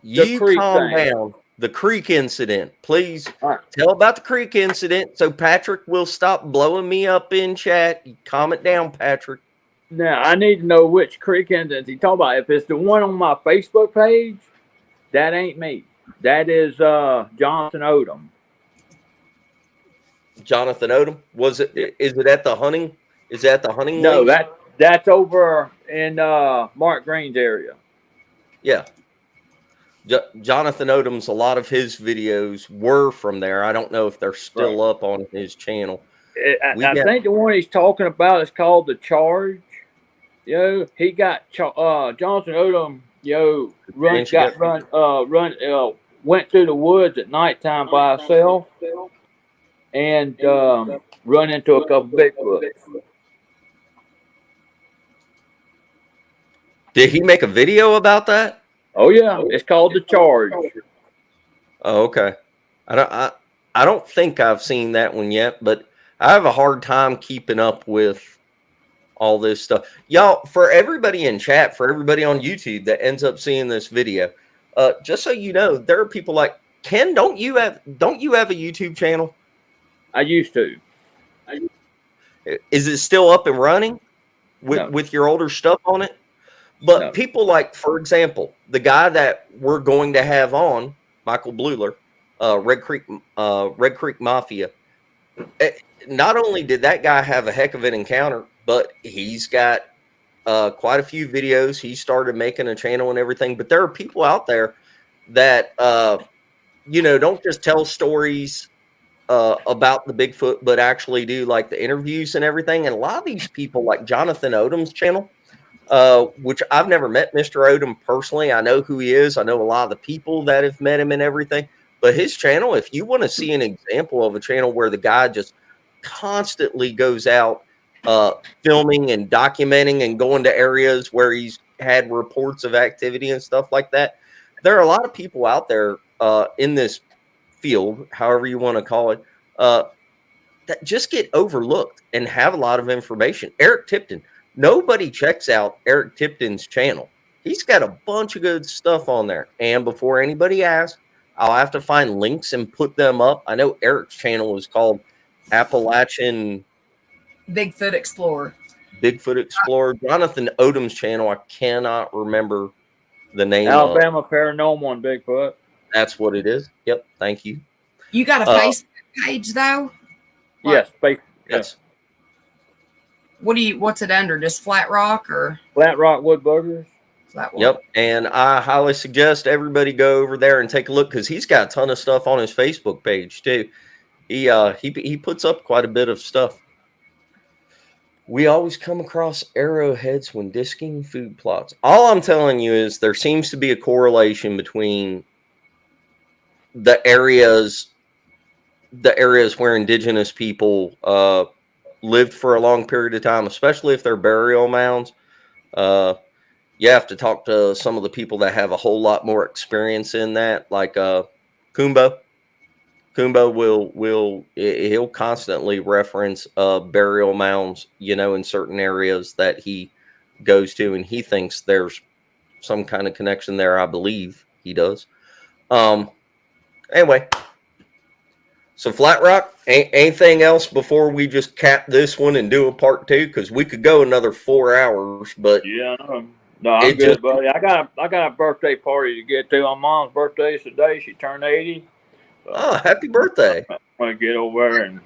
S2: you calm down. The creek incident, please tell about the creek incident so Patrick will stop blowing me up in chat. Calm it down, Patrick.
S3: Now, I need to know which creek incident he talking about. If it's the one on my Facebook page, that ain't me. That is Jonathan Odom.
S2: Jonathan Odom? Is it at the hunting? Is that the hunting?
S3: No, that's over in Mark Green's area.
S2: Yeah. Jonathan Odom's, a lot of his videos were from there. I don't know if they're still up on his channel.
S3: I think the one he's talking about is called The Charge. He got Jonathan Odom. Went through the woods at nighttime by himself and run into a couple Bigfoot.
S2: Did he make a video about that?
S3: Oh yeah, it's called The Charge.
S2: Oh, okay. I don't think I've seen that one yet, but I have a hard time keeping up with all this stuff. Y'all, for everybody in chat, for everybody on YouTube that ends up seeing this video, just so you know, there are people like Ken. Don't you have a YouTube channel?
S3: I used to.
S2: Is it still up and running with your older stuff on it? But people like, for example, the guy that we're going to have on, Michael Bluler, Red Creek Mafia. Not only did that guy have a heck of an encounter, but he's got quite a few videos. He started making a channel and everything. But there are people out there that, don't just tell stories about the Bigfoot, but actually do like the interviews and everything. And a lot of these people, like Jonathan Odom's channel, which I've never met Mr. Odom personally. I know who he is. I know a lot of the people that have met him and everything. But his channel, if you want to see an example of a channel where the guy just constantly goes out filming and documenting and going to areas where he's had reports of activity and stuff like that, there are a lot of people out there in this field, however you want to call it, that just get overlooked and have a lot of information. Eric Tipton. Nobody checks out Eric Tipton's channel. He's got a bunch of good stuff on there. And before anybody asks, I'll have to find links and put them up. I know Eric's channel is called Appalachian
S1: Bigfoot Explorer. Jonathan Odom's channel, I cannot remember the name.
S3: Alabama Paranormal and Bigfoot.
S2: That's what it is. Yep. Thank you.
S1: You got a Facebook page though?
S3: Yes.
S2: Yes.
S1: What's it under? Just Flatrock or
S3: Flatrock Wood Boogers?
S2: Yep. And I highly suggest everybody go over there and take a look, because he's got a ton of stuff on his Facebook page too. He puts up quite a bit of stuff. We always come across arrowheads when disking food plots. All I'm telling you is there seems to be a correlation between the areas where indigenous people lived for a long period of time, especially if they're burial mounds. You have to talk to some of the people that have a whole lot more experience in that, like Kumbo. Kumbo he'll constantly reference burial mounds, in certain areas that he goes to, and he thinks there's some kind of connection there. I believe he does. Anyway. So Flatrock, anything else before we just cap this one and do a part 2? Because we could go another 4 hours, but
S3: yeah, No, I'm good, buddy. I got a birthday party to get to. My mom's birthday is today. She turned 80. So
S2: Oh, happy birthday!
S3: I'm gonna get over there and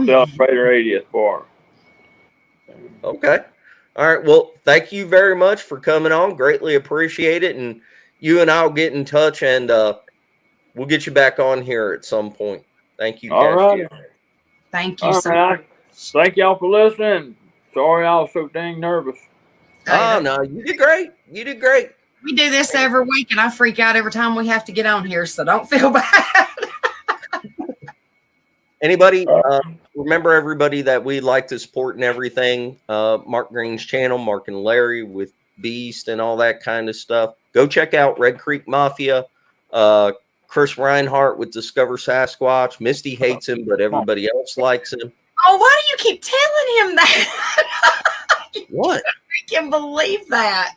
S3: celebrate her 80th for her.
S2: Okay. All right. Well, thank you very much for coming on. Greatly appreciate it. And you and I'll get in touch, and we'll get you back on here at some point. Thank you.
S3: All right.
S1: Thank you so much.
S3: Thank y'all for listening. Sorry I was so dang nervous.
S2: Oh, no, you did great. You did great.
S1: We do this every week, and I freak out every time we have to get on here, so don't feel bad.
S2: Anybody, remember everybody that we like to support and everything. Mark Green's channel, Mark and Larry with Beast and all that kind of stuff. Go check out Red Creek Mafia. Chris Reinhardt with Discover Sasquatch. Misty hates him, but everybody else likes him.
S1: Oh, why do you keep telling him that?
S2: What?
S1: I can't believe that.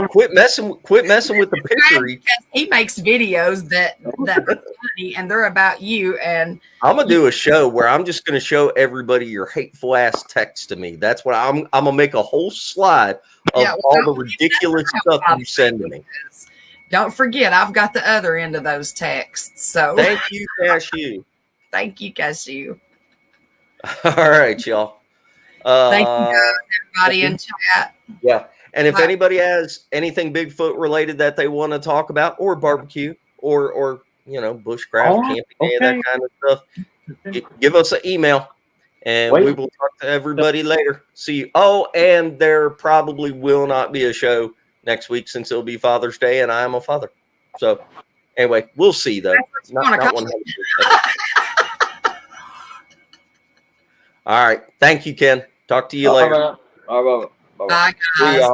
S2: Quit messing with the picture.
S1: He makes videos that are funny, and they're about you. And
S2: I'm gonna do a show where I'm just gonna show everybody your hateful ass text to me. That's what I'm gonna make a whole slide of all the ridiculous stuff you send to me.
S1: Don't forget, I've got the other end of those texts. So
S2: thank you, Cashew.
S1: Thank you, Cashew.
S2: All right, y'all.
S1: Thank you, guys, everybody in chat.
S2: Yeah. And if anybody has anything Bigfoot related that they want to talk about, or barbecue, or bushcraft, camping, any of that kind of stuff, give us an email, and we will talk to everybody later. See you. Oh, and there probably will not be a show next week since it'll be Father's Day, and I am a father. So anyway, we'll see though. Not 100%. All right. Thank you, Ken. Talk to you later.
S3: All right.
S1: Bye, guys.